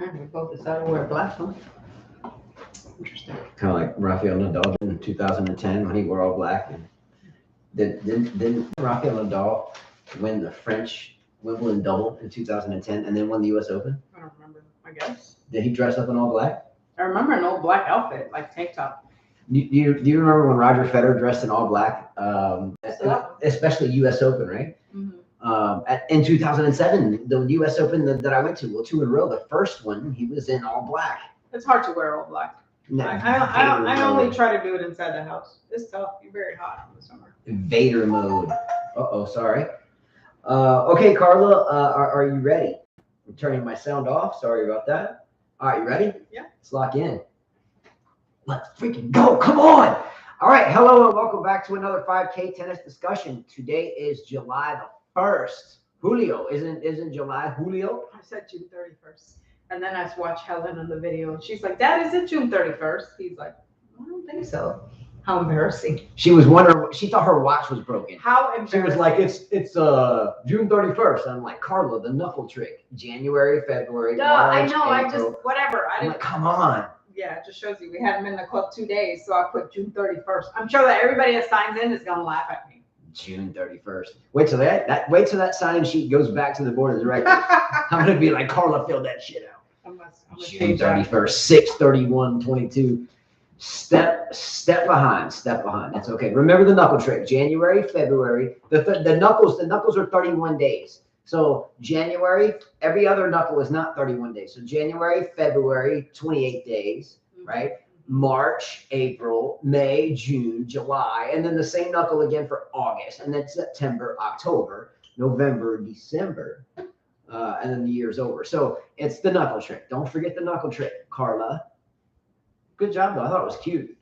And we both decided to wear black, huh? Interesting. Kind of like Rafael Nadal in 2010 when he wore all black. And didn't Rafael Nadal win the French Wimbledon double in 2010 and then won the U.S. Open? I don't remember. I guess. Did he dress up in all black? I remember an old black outfit, like tank top. Do you remember when Roger Federer dressed in all black? Especially U.S. Open, right? Mm-hmm. In 2007, the U.S. Open that I went to, well, 2 in a row. The first one, he was in all black. It's hard to wear all black. No, I only try to do it inside the house. It's tough. You're very hot in the summer. Vader mode. Uh-oh, sorry. Okay, Carla, are you ready? I'm turning my sound off. Sorry about that. All right, you ready? Yeah. Let's lock in. Let's freaking go. Come on. All right. Hello and welcome back to another 5K tennis discussion. Today is July the 1st. Julio. Isn't July Julio? I said June 31st. And then I watched Helen on the video. And she's like, Dad, is it June 31st? He's like, I don't think so. How embarrassing. She was wondering. She thought her watch was broken. How embarrassing. She was like, it's June 31st. I'm like, Carla, the knuckle trick. January, February, March, I know. April. I just, whatever. I'm like, come on. Yeah, it just shows you. We hadn't been in the club 2 days, so I put June 31st. I'm sure that everybody that signs in is going to laugh at me. June 31st. Wait till that sign sheet goes back to the board of directors. I'm going to be like, Carla, fill that shit out. I'm June 31st, 6/31/22. Step behind. That's okay. Remember the knuckle trick. January, February. The knuckles are 31 days. So January, every other knuckle is not 31 days. So January, February, 28 days, right? March, April, May, June, July, and then the same knuckle again for August, and then September, October, November, December, and then the year's over. So it's the knuckle trick. Don't forget the knuckle trick, Carla. Good job, though. I thought it was cute.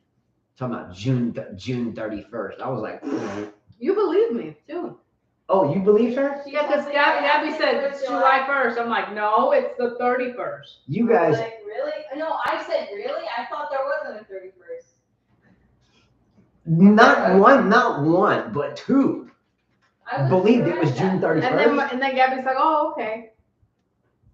Talking about June 31st. I was like, You believe me, too. Oh, you believed her? Yeah, because Gabby said it's July 1st. I'm like, no, it's the 31st. You guys. Like, really? No, I said, really? I thought there wasn't a 31st. Not one, but two. I believed it was June 31st. And then Gabby's like, oh, okay.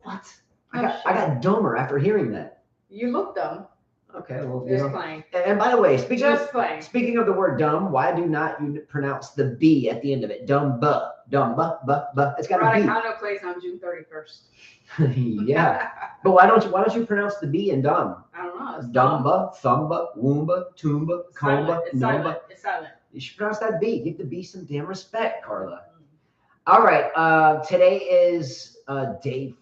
What? I got dumber after hearing that. You look dumb. Okay, well, Just playing. And by the way, speaking of the word dumb, why do not you pronounce the B at the end of it? Dumb, buh. It's got a B. Raducanu plays on June 31st. Yeah, but why don't you pronounce the B in dumb? I don't know. It's Dumba, thumba, woomba, toomba, comba, nomba. It's silent. You should pronounce that B. Give the B some damn respect, Carla. All right. Today is day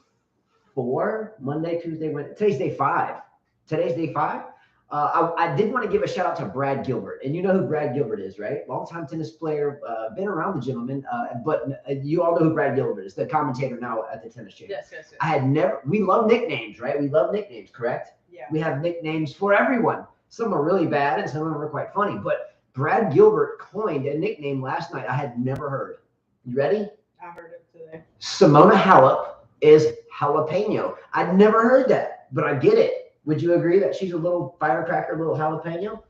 4. Monday, Tuesday, Wednesday. Today's day 5. Today's day 5. I did want to give a shout out to Brad Gilbert, and you know who Brad Gilbert is, right? Longtime tennis player, been around the gentleman, but you all know who Brad Gilbert is, the commentator now at the Tennis Channel. Yes. We love nicknames, right? We love nicknames, correct? Yeah. We have nicknames for everyone. Some are really bad, and some of them are quite funny. But Brad Gilbert coined a nickname last night I had never heard. You ready? I heard it today. Simona Halep is jalapeno. I'd never heard that, but I get it. Would you agree that she's a little firecracker, little jalapeno?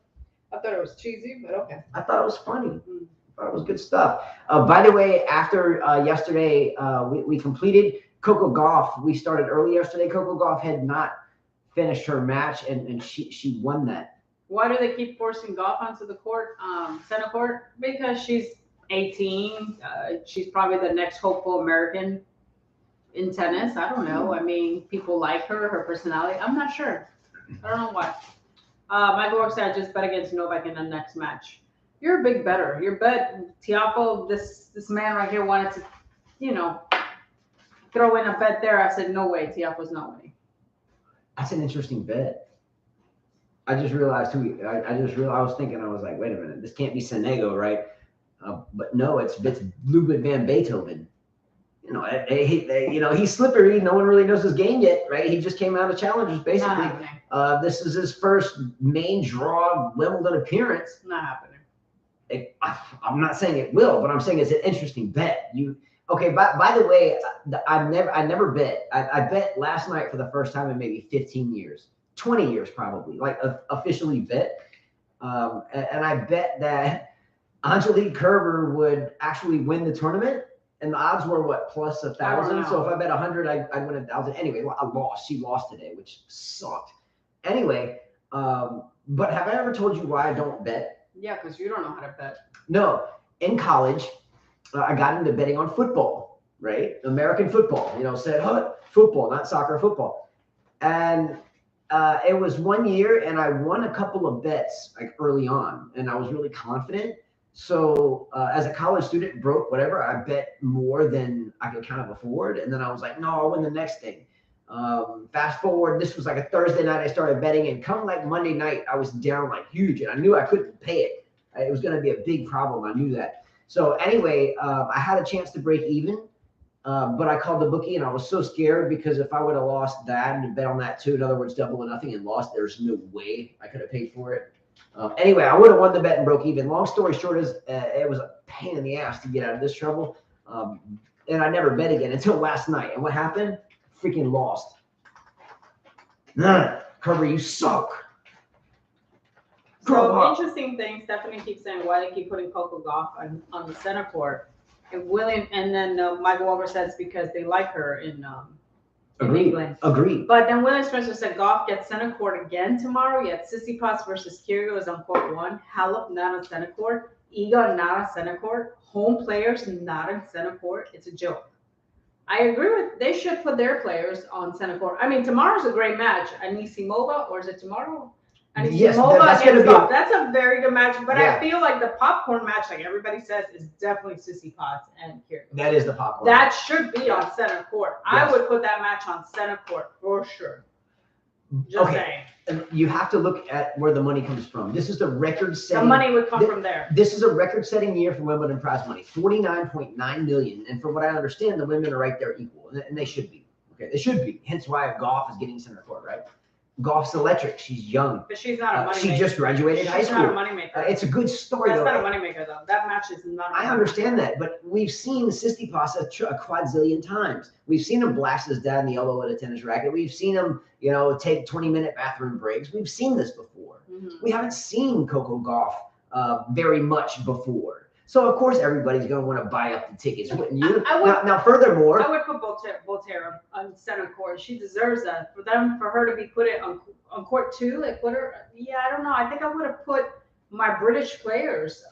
I thought it was cheesy, but okay. I thought it was funny. I thought it was good stuff. By the way, after yesterday, we completed Coco Gauff. We started early yesterday. Coco Gauff had not finished her match, and she won that. Why do they keep forcing Gauff onto the court, center court? Because she's 18. She's probably the next hopeful American in tennis. I don't know. I mean, people like her personality. I'm not sure. I don't know why. Michael Rock said, just bet against Novak in the next match. You're a big better. Your bet, Tiafoe, this man right here wanted to, throw in a bet there. I said, no way, Tiafoe's not winning. That's an interesting bet. I just realized I was thinking, I was like, wait a minute, this can't be Sonego, right? But no, it's Ludwig van Beethoven. He's slippery. No one really knows his game yet, right? He just came out of challengers, basically. This is his first main draw Wimbledon appearance. Not happening. I'm not saying it will, but I'm saying it's an interesting bet. By the way, I never bet. I bet last night for the first time in maybe 15 years, 20 years probably, like officially bet. And I bet that Angelique Kerber would actually win the tournament. And the odds were what, plus I don't 1,000? So know. if I bet 100, I'd win 1,000. Anyway, I lost. She lost today, which sucked. Anyway, but have I ever told you why I don't bet? Yeah, because you don't know how to bet. No. In college, I got into betting on football, right? American football, said, football, not soccer, football. And it was one year, and I won a couple of bets like early on, and I was really confident. So as a college student, broke, whatever, I bet more than I could kind of afford. And then I was like, no, I'll win the next thing. Fast forward, this was like a Thursday night I started betting, and come like Monday night, I was down like huge, and I knew I couldn't pay it. It was going to be a big problem. I knew that. So anyway, I had a chance to break even, but I called the bookie, and I was so scared because if I would have lost that and bet on that too, in other words, double or nothing and lost, there's no way I could have paid for it. Anyway, I would have won the bet and broke even. Long story short is it was a pain in the ass to get out of this trouble. And I never bet again until last night. And what happened? Freaking lost. Carver, you suck. Grow So up. interesting thing, Stephanie keeps saying why they keep putting Coco Gauff on the center court. And then Michael Walker says because they like her in England. Agreed. But then William Spencer said Goff gets center court again tomorrow. Yet Tsitsipas versus Kyrgios on court 1. Halep not on center court. Iga not on center court. Home players not on center court. It's a joke. I agree with they should put their players on center court. I mean, tomorrow's a great match. Anisimova, or is it tomorrow? Yes, Anisimova that's gonna against be Goff. That's a very good match. But Yeah. I feel like the popcorn match, like everybody says, is definitely Tsitsipas and Kyrgios. That is the popcorn. That should be on center court. Yes. I would put that match on center court for sure. Just saying. And you have to look at where the money comes from. This is the record-setting. The money would come from there. This is a record-setting year for Wimbledon prize money, $49.9 million. And from what I understand, the women are right there equal, and they should be. Okay, they should be. Hence why Goff is getting center court, right? Goff's electric. She's young. But she's not a money She maker. just graduated high She's school. not a money maker. It's a good story, That's though. not a money maker though. That match is not. A I understand that, but we've seen Tsitsipas a quadzillion times. We've seen him blast his dad in the elbow with a tennis racket. We've seen him, take 20-minute bathroom breaks. We've seen this before. Mhm. We haven't seen Coco Gauff very much before. So of course everybody's going to want to buy up the tickets, wouldn't you? I would- now, furthermore, I would put Voltaire on center court. She deserves that. For her to be put it on court 2, like put her. Yeah, I don't know. I think I would have put my British players.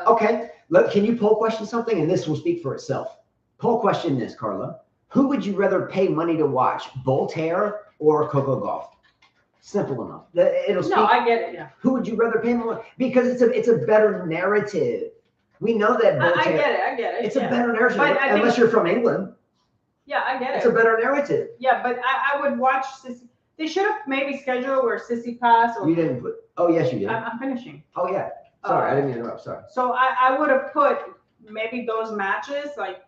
okay. Look, can you poll question something, and this will speak for itself. Poll question this, Carla. Who would you rather pay money to watch, Voltaire or Coco Gauff? Simple enough. It'll speak. No, I get it. Yeah, Who would you rather pay money? Because it's a better narrative. We know that I Voltaire. get it. It's yeah. a better narrative, But I unless think- you're from England. Yeah, I get It's it. a better narrative. Yeah, but I would watch Sissy. They should have maybe scheduled where Tsitsipas or You didn't put. Oh yes, you did. I'm finishing. Oh yeah. Sorry, I didn't mean to interrupt. Sorry. So I would have put maybe those matches like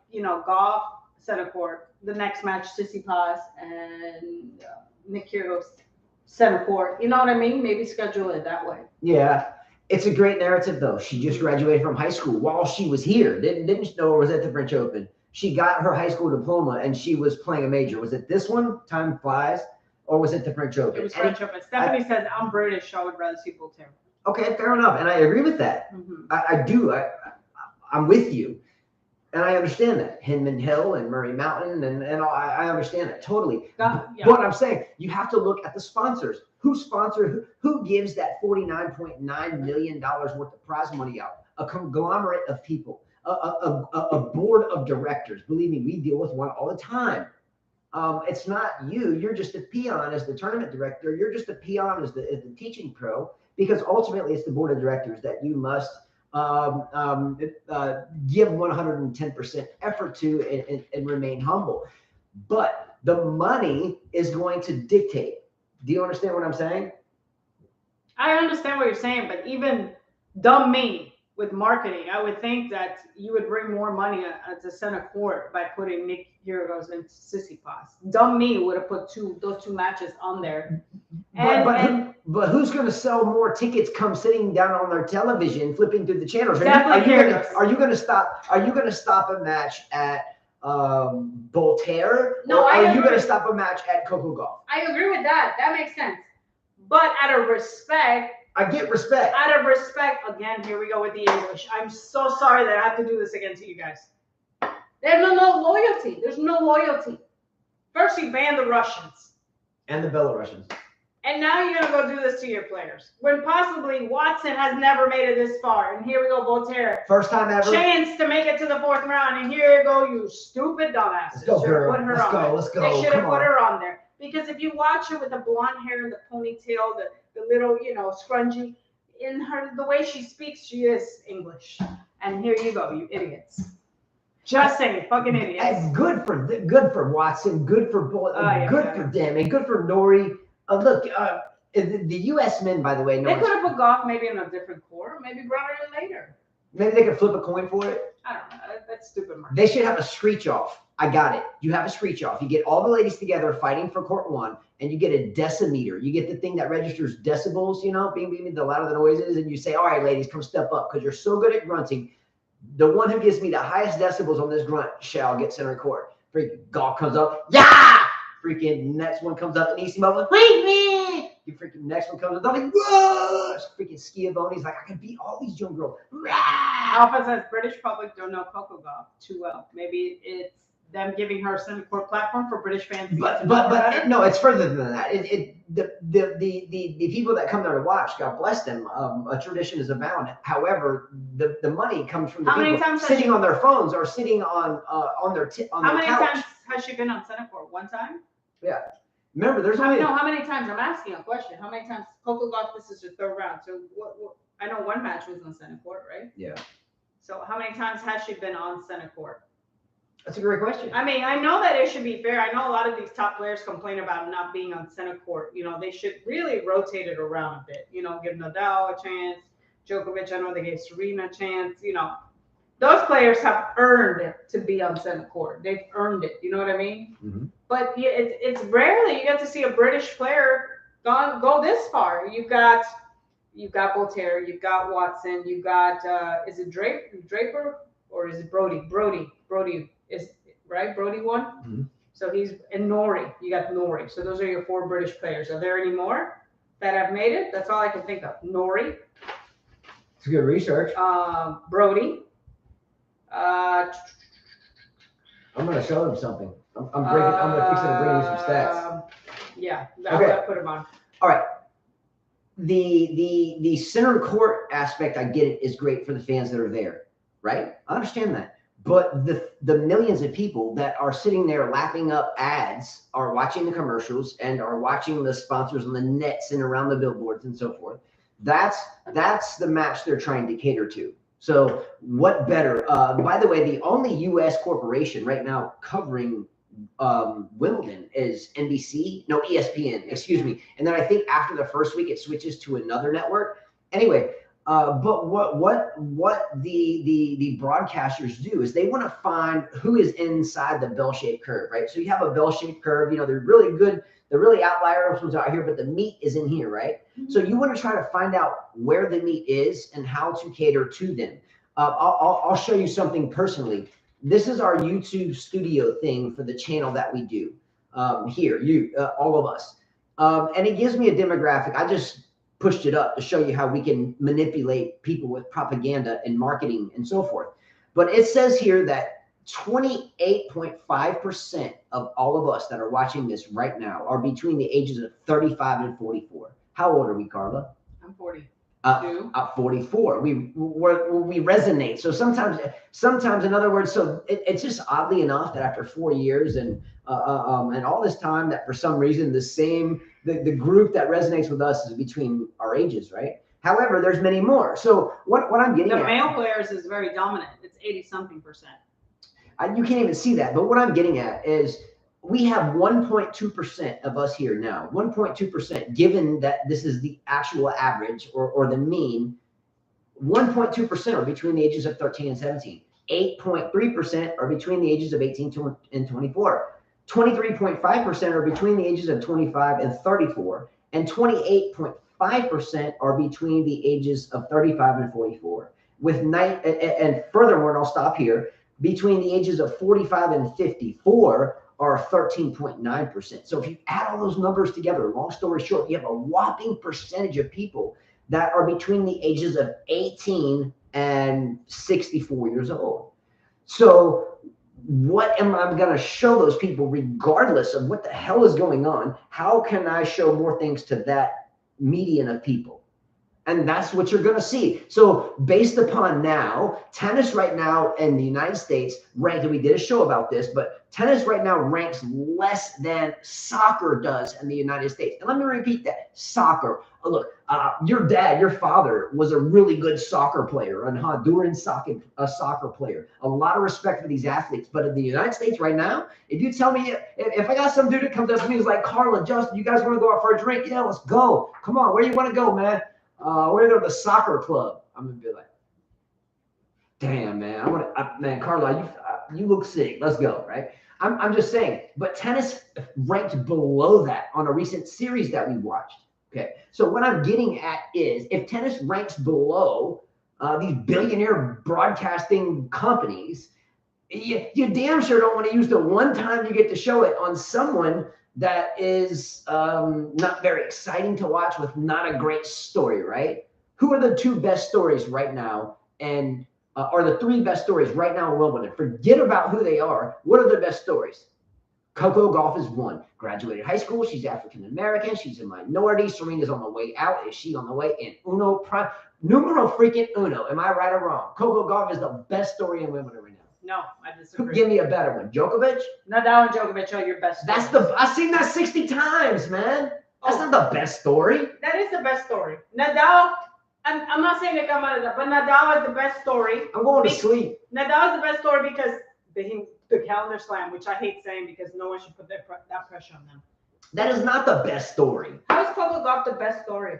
Goff center court. The next match Tsitsipas and Nick Kyrgios center court. You know what I mean? Maybe schedule it that way. Yeah, it's a great narrative though. She just graduated from high school while she was here. Didn't know or was at the French Open. She got her high school diploma and she was playing a major. Was it this one? Time flies. Or was it the French Open? It was French Open. Stephanie said, "I'm British. I would rather see Voltaire." Okay, fair enough, and I agree with that. Mm-hmm. I do. I'm with you, and I understand that Hinman Hill and Murray Mountain, and I understand that totally. Yeah. But I'm saying you have to look at the sponsors. Who gives that $49.9 million worth of prize money out? A conglomerate of people, a board of directors. Believe me, we deal with one all the time. It's not you. You're just a peon as the tournament director. You're just a peon as the teaching pro, because ultimately it's the board of directors that you must give 110% effort to and remain humble. But the money is going to dictate. Do you understand what I'm saying? I understand what you're saying, but even dumb me with marketing, I would think that you would bring more money at the center court by putting Nick Kyrgios and Tsitsipas. Dumb me would have put those two matches on there. But who's going to sell more tickets come sitting down on their television, flipping through the channels? Are you going to stop a match at Voltaire? No, or I are you agree. going to stop a match at Coco Gauff? I agree with that. That makes sense. But out of respect, again, here we go with the English. I'm so sorry that I have to do this again to you guys. There's no loyalty. There's no loyalty. First, you banned the Russians. And the Belarusians. And now you're going to go do this to your players. When possibly Watson has never made it this far. And here we go, Voltaire. First time ever. Chance to make it to the 4th round. And here you go, you stupid dumbass. Let's go, girl. Let's go. They should have put her on there. Because if you watch her with the blonde hair and the ponytail, the little, scrunchie, in her, the way she speaks, she is English. And here you go, you idiots. Just saying, fucking idiots. And good for Watson, good for for them, and good for Nori. Look, the U.S. men, by the way, they could have put golf maybe in a different court, maybe brought her in later. Maybe they could flip a coin for it. I don't know. That's stupid, Mark. They should have a screech off. I got it. You have a screech off. You get all the ladies together fighting for court 1, and you get a decimeter. You get the thing that registers decibels, bing, bing, the louder the noise is, and you say, all right, ladies, come step up because you're so good at grunting. The one who gives me the highest decibels on this grunt shall get center court. Freaking golf comes up. Yeah! Freaking next one comes up and easy mother. Wait me! You freaking next one comes up. Like, whoa! Freaking Schiavone's like, I can beat all these young girls. Alpha says British public don't know Coco Golf too well. Maybe it's them giving her a center court platform for British fans. But no, it's further than that. The people that come there to watch, God bless them. A tradition is abound. However, the money comes from the people sitting on their phones or sitting on their couch. How many times has she been on center court? One time? Yeah. Remember, there's only how many times? I'm asking a question. How many times? Coco Golf, this is your 3rd round. So what? I know one match was on center court, right? Yeah. So how many times has she been on center court? That's a great question. I mean, I know that it should be fair. I know a lot of these top players complain about not being on center court. They should really rotate it around a bit. Give Nadal a chance. Djokovic, I know they gave Serena a chance. Those players have earned it to be on center court. They've earned it. You know what I mean? Mm-hmm. But it's rarely you get to see a British player go this far. You've got Voltaire. You've got Watson. You've got is it Draper or is it Brody? Brody is right. Brody won. Mm-hmm. So he's in Nori. You got Nori. So those are your 4 British players. Are there any more that have made it? That's all I can think of. Nori. It's good research. Brody. I'm gonna show them something. I'm gonna fix it and bring you some stats. Yeah, I'll put them on. All right. The center court aspect, I get it, is great for the fans that are there, right? I understand that. But the millions of people that are sitting there lapping up ads, are watching the commercials, and are watching the sponsors on the nets and around the billboards and so forth. That's the match they're trying to cater to. So what better? By the way, the only U.S. corporation right now covering Wimbledon is ESPN, excuse me. And then I think after the first week, it switches to another network. Anyway, but what the broadcasters do is they want to find who is inside the bell-shaped curve, right? So you have a bell-shaped curve. They're really good. They're really outlier ones out here, but the meat is in here, right? Mm-hmm. So you want to try to find out where the meat is and how to cater to them. I'll show you something personally. This is our YouTube studio thing for the channel that we do here, all of us. And it gives me a demographic. I just pushed it up to show you how we can manipulate people with propaganda and marketing and so forth. But it says here that 28.5% of all of us that are watching this right now are between the ages of 35 and 44. How old are we, Carla? I'm 40. 44. We resonate. So sometimes, in other words, so it's just oddly enough that after 4 years and all this time, that for some reason the group that resonates with us is between our ages, right? However, there's many more. So what I'm getting at, the male players is very dominant. It's 80-something%. You can't even see that. But what I'm getting at is we have 1.2% of us here now. 1.2%, given that this is the actual average or the mean. 1.2% are between the ages of 13 and 17. 8.3% are between the ages of 18 and 24. 23.5% are between the ages of 25 and 34. And 28.5% are between the ages of 35 and 44. And furthermore, and I'll stop here, between the ages of 45 and 54 are 13.9%. So if you add all those numbers together, long story short, you have a whopping percentage of people that are between the ages of 18 and 64 years old. So what am I going to show those people regardless of what the hell is going on? How can I show more things to that median of people? And that's what you're going to see. So based upon now, tennis right now in the United States ranked, and we did a show about this, but tennis right now ranks less than soccer does in the United States. And let me repeat that, soccer. Look, your dad, your father was a really good soccer player, a Honduran soccer player. A lot of respect for these athletes. But in the United States right now, if you tell me, if I got some dude that comes up to me who's like, Carla, Justin, you guys want to go out for a drink? Yeah, let's go. Come on, where do you want to go, man? We're gonna go to the soccer club. I'm gonna be like, damn, man, man, Carla, you look sick. Let's go, right? I'm just saying, but tennis ranked below that on a recent series that we watched. Okay, so what I'm getting at is if tennis ranks below these billionaire broadcasting companies, you damn sure don't want to use the one time you get to show it on someone that is not very exciting to watch with not a great story, right? Who are the two best stories right now and are the three best stories right now in Wimbledon? Forget about who they are. What are the best stories? Coco Gauff is one. Graduated high school. She's African-American. She's a minority. Serena's on the way out. Is she on the way in? Numero freaking uno. Am I right or wrong? Coco Gauff is the best story in Wimbledon right now. No, I disagree. Give me a better one. Djokovic? Nadal and Djokovic are your best stories. I've seen that 60 times, man. That's not the best story. That is the best story. Nadal, I'm not saying that but Nadal is the best story. I'm going to sleep. Nadal is the best story because the calendar slam, which I hate saying because no one should put that pressure on them. That is not the best story. How is Coco Gauff the best story?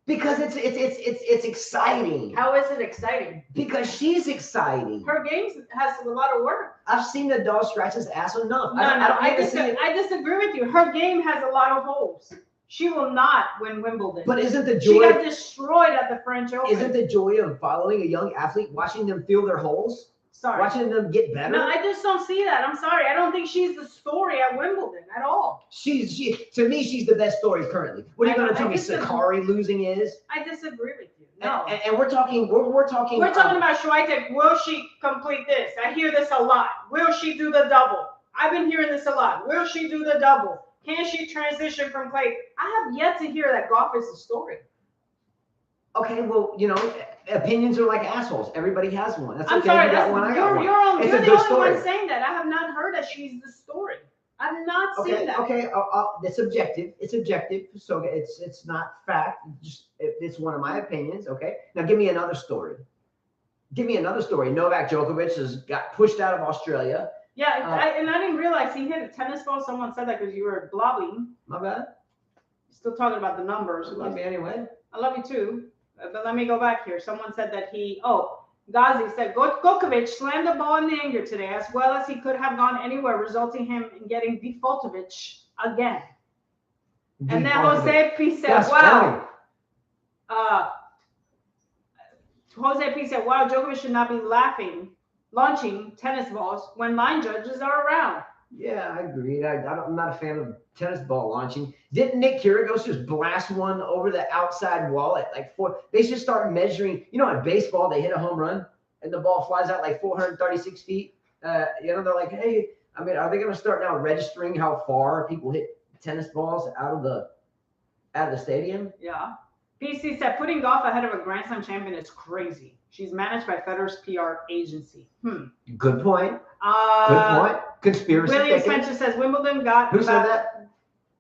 Because it's exciting. How is it exciting? Because she's exciting. Her game has a lot of work. I've seen Nadal scratch his ass enough. I disagree with you. Her game has a lot of holes. She will not win Wimbledon. But isn't the joy? She got destroyed at the French Open. Isn't the joy of following a young athlete, watching them feel their holes? Sorry. Watching them get better? No, I just don't see that. I'm sorry. I don't think she's the story at Wimbledon at all. To me, she's the best story currently. What are you going to tell me Sakari losing is? I disagree with you. No. And we're talking about Swiatek. Will she complete this? I hear this a lot. Will she do the double? I've been hearing this a lot. Will she do the double? Can she transition from clay? I have yet to hear that golf is the story. Okay, well, opinions are like assholes. Everybody has one. That's I'm okay. sorry. You got one. I got one. You're the only one saying that. I have not heard that she's the story. I've not seen that. Okay, it's objective. It's objective, so it's not fact. It's one of my opinions. Okay, now give me another story. Novak Djokovic has got pushed out of Australia. Yeah, I didn't realize he hit a tennis ball. Someone said that because you were blobbing. My bad. Still talking about the numbers. You love me anyway. I love you too. But let me go back here. Someone said that Ghazi said Djokovic slammed the ball in the anger today, as well as he could have gone anywhere, resulting him in getting defaultovich again. And then Jose P said, wow. Jose P said, wow, Djokovic should not be launching tennis balls when line judges are around. Yeah, I agree. I'm not a fan of tennis ball launching. Didn't Nick Kyrgios just blast one over the outside wall at like 4? They should start measuring. In baseball, they hit a home run and the ball flies out like 436 feet. They're like, hey, are they going to start now registering how far people hit tennis balls out of the stadium? Yeah. PC said putting golf ahead of a Grand Slam champion is crazy. She's managed by Federer's PR agency. Good point. Good point. Conspiracy. William Spencer says Wimbledon got. Who said that?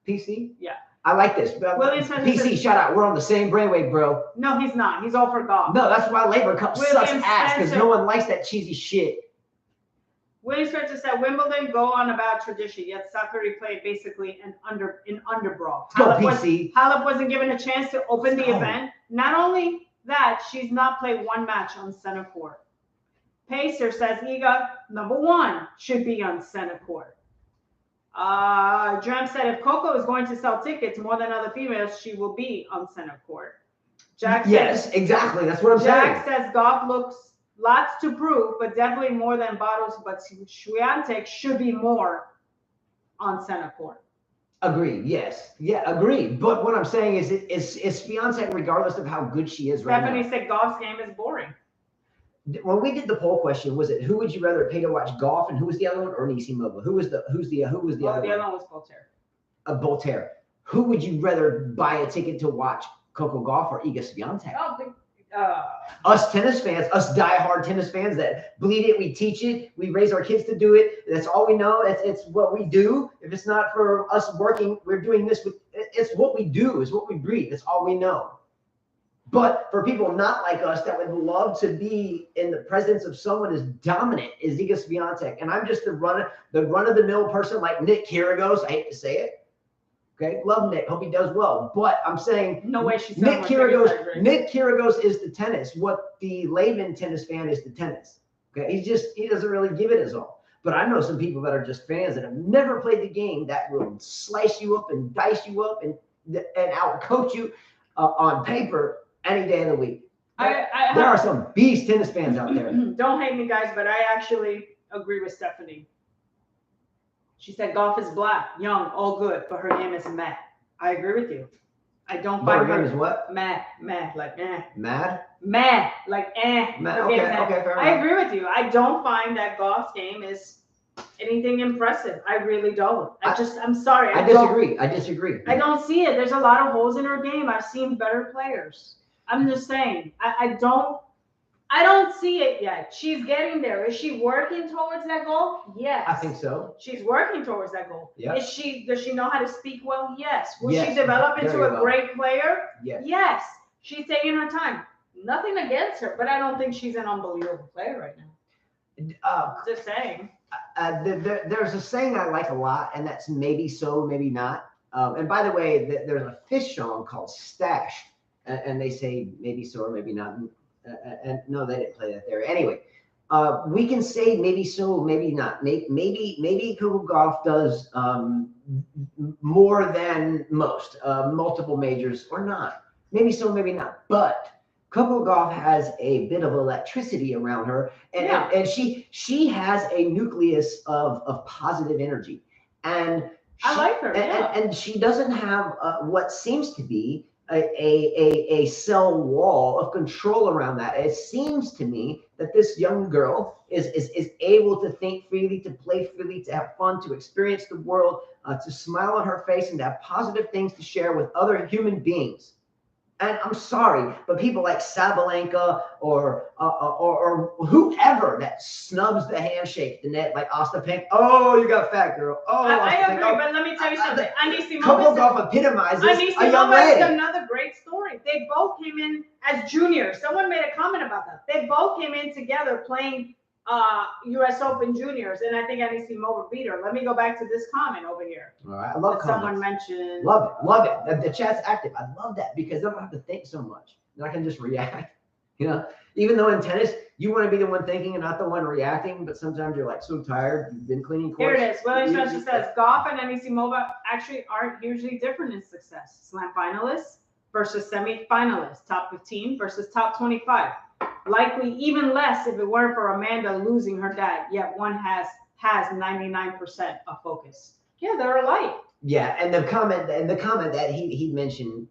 PC? Yeah. I like this. William Spencer PC, shout out. We're on the same brainwave, bro. No, he's not. He's all for golf. No, that's why Labor Cup sucks ass because no one likes that cheesy shit. William Spencer said Wimbledon go on about tradition, yet Sakari played basically in underbrawl. Halep wasn't given a chance to open the event. Not only that, she's not played one match on center court. Pacer says Iga, #1, should be on center court. Dram said if Coco is going to sell tickets more than other females, she will be on center court. Jack says, exactly. That's what I'm saying. Jack says golf looks lots to prove, but definitely more than bottles. But Swiatek should be more on center court. Agreed. Yes. Yeah. Agreed. But what I'm saying is Swiatek, regardless of how good she is right now. Stephanie said golf's game is boring. when we did the poll question, was it who would you rather pay to watch golf, and who was the other one, or Nishimova? Who was the other The one? other one was Voltaire. Voltaire. Who would you rather buy a ticket to watch Coco Gauff or Iga Swiatek? Oh, Us tennis fans, us diehard tennis fans that bleed it, we teach it, we raise our kids to do it. That's all we know. It's what we do. If it's not for us working, we're doing this with. It's what we do. It's what we breathe. It's all we know. But for people not like us that would love to be in the presence of someone as dominant as Iga Swiatek, and I'm just the run of the mill person like Nick Kyrgios. I hate to say it. Okay, love Nick. Hope he does well. But I'm saying no way she's Nick Kyrgios is the tennis. What the layman tennis fan is the tennis. Okay, he doesn't really give it his all. But I know some people that are just fans that have never played the game that will slice you up and dice you up and outcoach you on paper any day of the week. There are some beast tennis fans out there. Don't hate me, guys, but I actually agree with Stephanie. She said golf is black, young, all good, but her game is meh. I agree with you. I don't find her game is what? Meh, like eh. Mad? Meh, like eh. Mad. Okay, fair enough. I agree with you. I don't find that golf's game is anything impressive. I really don't. I'm sorry. I disagree. I don't see it. There's a lot of holes in her game. I've seen better players. I'm just saying. I don't see it yet. She's getting there. Is she working towards that goal? Yes. I think so. She's working towards that goal. Yeah. Does she know how to speak well? Yes. Will she develop into a great player? Yes. Yes. She's taking her time. Nothing against her, but I don't think she's an unbelievable player right now. Just saying. There's a saying I like a lot, and that's maybe so, maybe not. And by the way, there's a Fish song called Stash, and they say maybe so or maybe not. And no, they didn't play that there. Anyway, we can say maybe so, maybe not. Maybe Coco Gauff does more than most, multiple majors or not. Maybe so, maybe not. But Coco Gauff has a bit of electricity around her, and she has a nucleus of positive energy, and I like her. And she doesn't have what seems to be a cell wall of control around that. It seems to me that this young girl is able to think freely, to play freely, to have fun, to experience the world, to smile on her face, and to have positive things to share with other human beings. And I'm sorry, but people like Sabalenka or whoever that snubs the handshake, the net, like Ostapenko. Oh, you got fat girl. Oh, I agree, but let me tell you something. Coco Gauff epitomizes a young lady. Is another great story. They both came in as juniors. Someone made a comment about that. They both came in together playing U.S. Open juniors, and I think Anisimova beat her. Let me go back to this comment over here. All right, I love comments. Someone mentioned. Love it. The chat's active. I love that because I don't have to think so much. And I can just react. You know, even though in tennis you want to be the one thinking and not the one reacting, but sometimes you're like so tired. You've been cleaning courts. Here it is. Williams just says Gauff and Anisimova actually aren't hugely different in success. Slam finalists versus semi-finalists, top 15 versus top 25. Likely even less if it weren't for Amanda losing her dad, yet one has 99% of focus. Yeah, they're alike. Yeah, and the comment that he mentioned,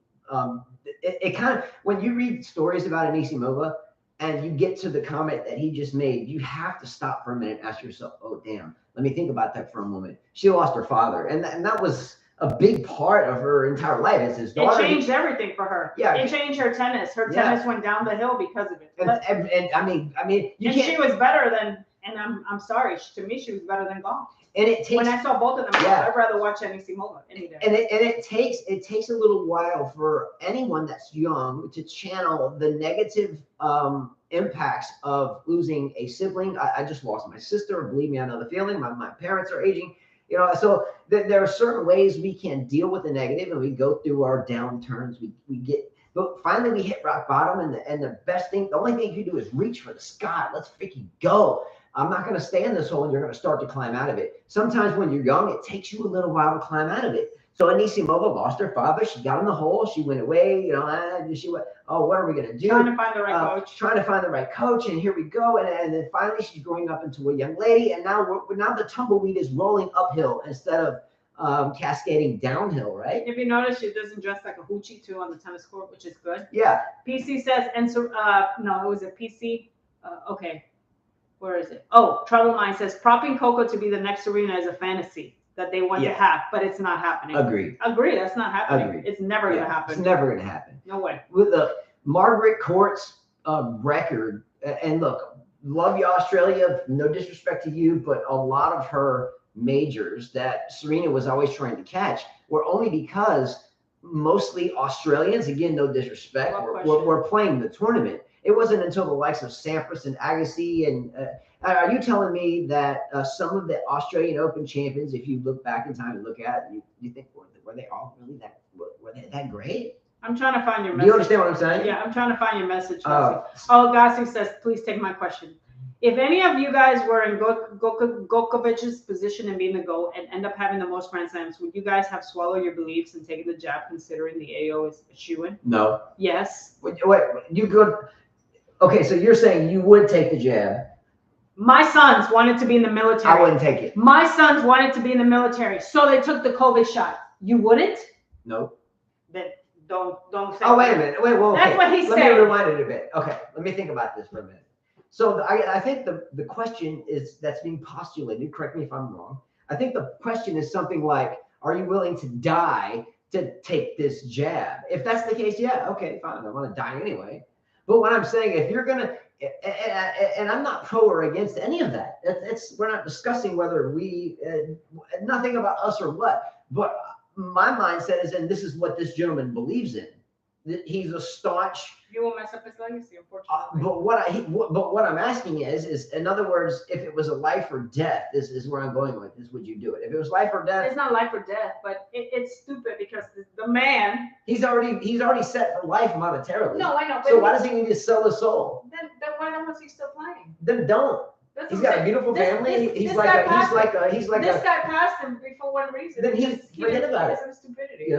it kind of, when you read stories about Anisimova and you get to the comment that he just made, you have to stop for a minute and ask yourself, oh damn, let me think about that for a moment. She lost her father, and that was a big part of her entire life as his daughter. It changed everything for her. Yeah, it changed her tennis. Her tennis went down the hill because of it. And I mean, she was better than. And I'm sorry, to me, she was better than Gauff. And it takes, when I saw both of them, I'd rather watch Anisimova any day. And it takes a little while for anyone that's young to channel the negative impacts of losing a sibling. I just lost my sister. Believe me, I know the feeling. My parents are aging. You know, so there are certain ways we can deal with the negative, and we go through our downturns. We get, but finally we hit rock bottom, and the best thing, the only thing you can do is reach for the sky. Let's freaking go. I'm not going to stay in this hole, and you're going to start to climb out of it. Sometimes when you're young, it takes you a little while to climb out of it. So Anisimova lost her father. She got in the hole. She went away. You know, she went, oh, what are we going to do? Trying to find the right coach. Trying to find the right coach. And here we go. And then finally she's growing up into a young lady. And now the tumbleweed is rolling uphill instead of cascading downhill, right? If you notice, she doesn't dress like a hoochie too on the tennis court, which is good. Yeah. PC says, and so, no, it was a PC. Okay. Where is it? Oh, Trouble Mind says propping Coco to be the next Serena is a fantasy that they want to have, but it's not happening. Agreed. That's not happening. Agreed. It's never gonna happen. It's never gonna happen. No way. With the Margaret Court's record, and look, love you, Australia. No disrespect to you, but a lot of her majors that Serena was always trying to catch were only because mostly Australians, again, no disrespect, were playing the tournament. It wasn't until the likes of Sampras and Agassi and are you telling me that some of the Australian Open champions, if you look back in time and look at it, you think were they all really were they that great? I'm trying to find your message. Do you understand what I'm saying? Yeah, I'm trying to find your message. Gassi says, please take my question. If any of you guys were in Djokovic's position and being the GOAT and end up having the most Grand Slams, would you guys have swallowed your beliefs and taken the jab considering the AO is a shoo-in? No. Yes. Wait, you could. Okay, so you're saying you would take the jab. My sons wanted to be in the military. I wouldn't take it. My sons wanted to be in the military, so they took the COVID shot. You wouldn't? No. Then don't say. Oh, wait a minute. Wait, well, okay. That's what he said. Let me rewind it a bit. Okay, let me think about this for a minute. So I think the question is that's being postulated. Correct me if I'm wrong. I think the question is something like, are you willing to die to take this jab? If that's the case, yeah, okay, fine. I want to die anyway. But what I'm saying, if you're gonna, and I'm not pro or against any of that. We're not discussing whether nothing about us or what. But my mindset is, and this is what this gentleman believes in. That he's a staunch. You will mess up his legacy, unfortunately. But what I'm asking is, in other words, if it was a life or death, this is where I'm going with this. Would you do it? If it was life or death, it's not life or death, but it's stupid because the man. He's already set for life monetarily. No, I know. So why does he need to sell his soul? Then why was he still playing? Then don't. He's got a beautiful family. He's like a. This guy passed him for one reason. Then forget about it. Some stupidity.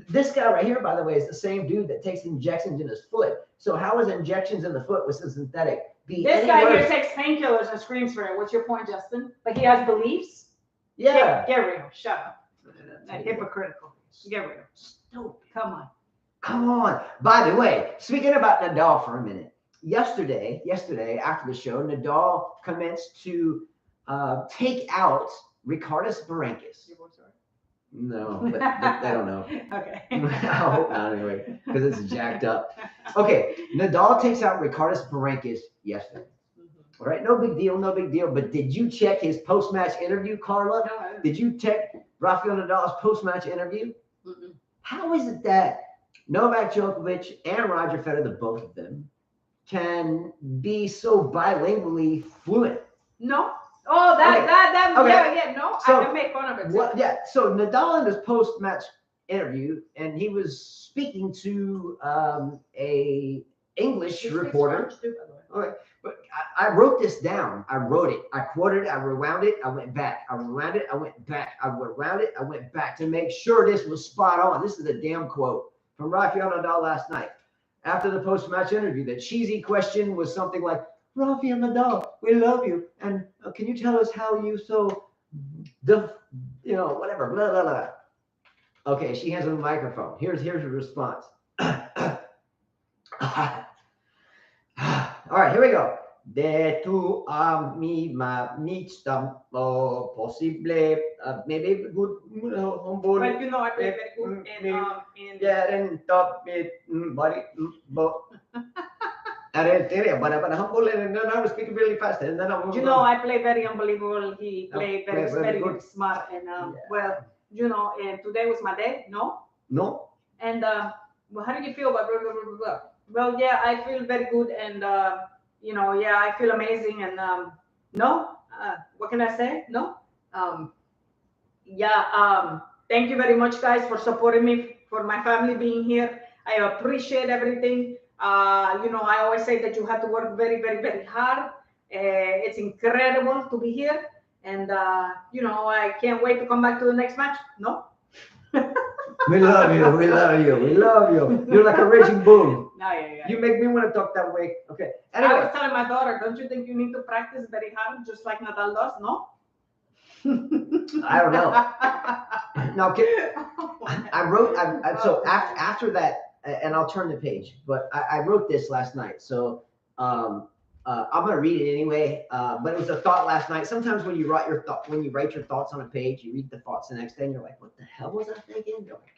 This guy right here, by the way, is the same dude that takes injections in his foot. So how is injections in the foot with synthetic? This guy here takes painkillers and screams for it. What's your point, Justin? Like he has beliefs? Yeah. Get real. Shut up. That's hypocritical. Get real. Stupid. Come on. By the way, speaking about Nadal for a minute. Yesterday after the show, Nadal commenced to take out Ricardus Berankis. No, but I don't know. Okay. I hope not anyway, because it's jacked up. Okay, Nadal takes out Ricardus Berankis yesterday. All right, no big deal. But did you check his post-match interview, Carla? No, I didn't. Did you check Rafael Nadal's post-match interview? Mm-mm. How is it that Novak Djokovic and Roger Federer, the both of them, can be so bilingually fluent? No. Oh, okay. Yeah, no, so, I can make fun of it too. So Nadal in his post-match interview, and he was speaking to a English reporter. Okay, but I wrote this down. I wrote it. I quoted it. I rewound it. I went back. I rewound it. I went back. I rewound it. I went back to make sure this was spot on. This is a damn quote from Rafael Nadal last night after the post-match interview. The cheesy question was something like, Rafael Nadal, we love you. And can you tell us how you whatever, blah, blah, blah. Okay, she hands him the microphone. Here's her response. All right, here we go. De tu a mi mixta possible, maybe good humble. But I play very good in top body, but humble and then I was speaking really fast. And then I play very unbelievable. He played very good, smart, and and today was my day. No. And how do you feel about blah, blah, blah, blah? Well, yeah, I feel very good, and I feel amazing, and what can I say? No. Thank you very much, guys, for supporting me, for my family being here. I appreciate everything. I always say that you have to work very, very, very hard. It's incredible to be here. And, I can't wait to come back to the next match. No? We love you. You're like a raging bull. Yeah. You make me want to talk that way. Okay. Anyway. I was telling my daughter, don't you think you need to practice very hard, just like Nadal does? No? I don't know. Now, I wrote, so after that, and I'll turn the page, but I wrote this last night. So I'm gonna read it anyway. But it was a thought last night. Sometimes when you write your thoughts on a page, you read the thoughts the next day, and you're like, "What the hell was I thinking?" You're like,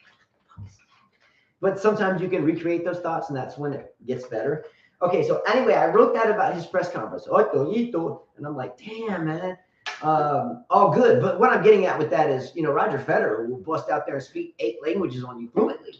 but sometimes you can recreate those thoughts, and that's when it gets better. Okay, so anyway, I wrote that about his press conference. And I'm like, damn, man. All good. But what I'm getting at with that is, Roger Federer will bust out there and speak 8 languages on you fluently.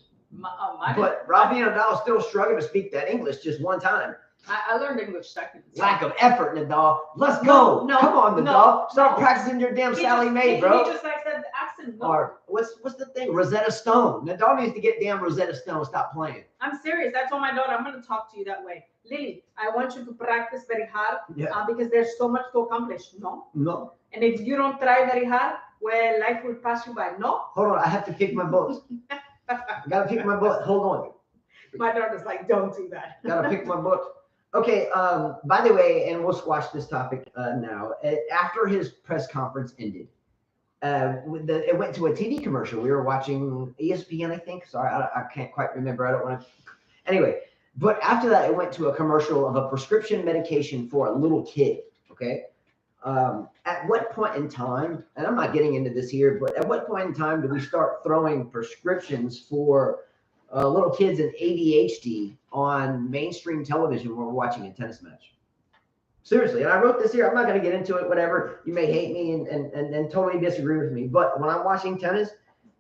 But Rafael Nadal still struggling to speak that English just one time. I learned English seconds. Lack of effort, Nadal. Let's go. No, come on, Nadal. Start no. practicing your damn Sally Mae, bro. He just like said the accent. No. Or what's the thing? Rosetta Stone. Nadal needs to get damn Rosetta Stone. Stop playing. I'm serious. I told my daughter, I'm going to talk to you that way. Lily, I want you to practice very hard because there's so much to accomplish. No. And if you don't try very hard, well, life will pass you by. No. Hold on. I have to pick my boat. I got to pick my boat. Hold on. My daughter's like, don't do that. Got to pick my boat. Okay, by the way, and we'll squash this topic now. After his press conference ended, it went to a TV commercial. We were watching ESPN, I think. Sorry, I can't quite remember. I don't want to. Anyway, but after that, it went to a commercial of a prescription medication for a little kid, okay? At what point in time, and I'm not getting into this here, but at what point in time do we start throwing prescriptions for little kids and ADHD on mainstream television when we're watching a tennis match? Seriously, and I wrote this here. I'm not going to get into it, whatever. You may hate me and totally disagree with me. But when I'm watching tennis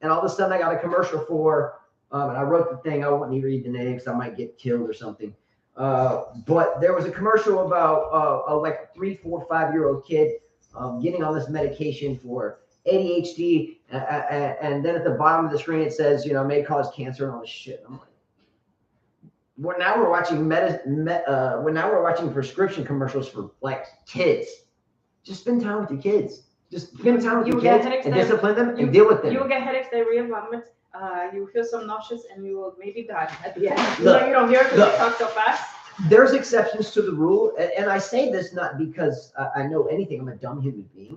and all of a sudden I got a commercial for, and I wrote the thing, I won't need to read the name because I might get killed or something. But there was a commercial about like a 3, 4, 5-year-old kid getting on this medication for ADHD, and then at the bottom of the screen it says, may cause cancer and all this shit. I'm like, now we're watching prescription commercials for like kids. Just spend time with your kids. Just spend time with your kids and discipline them and deal with them. You will get headaches, diarrhea, vomit. You will feel some nauseous, and you will maybe die at the end. You don't hear it because you talk so fast. There's exceptions to the rule, and I say this not because I know anything. I'm a dumb human being.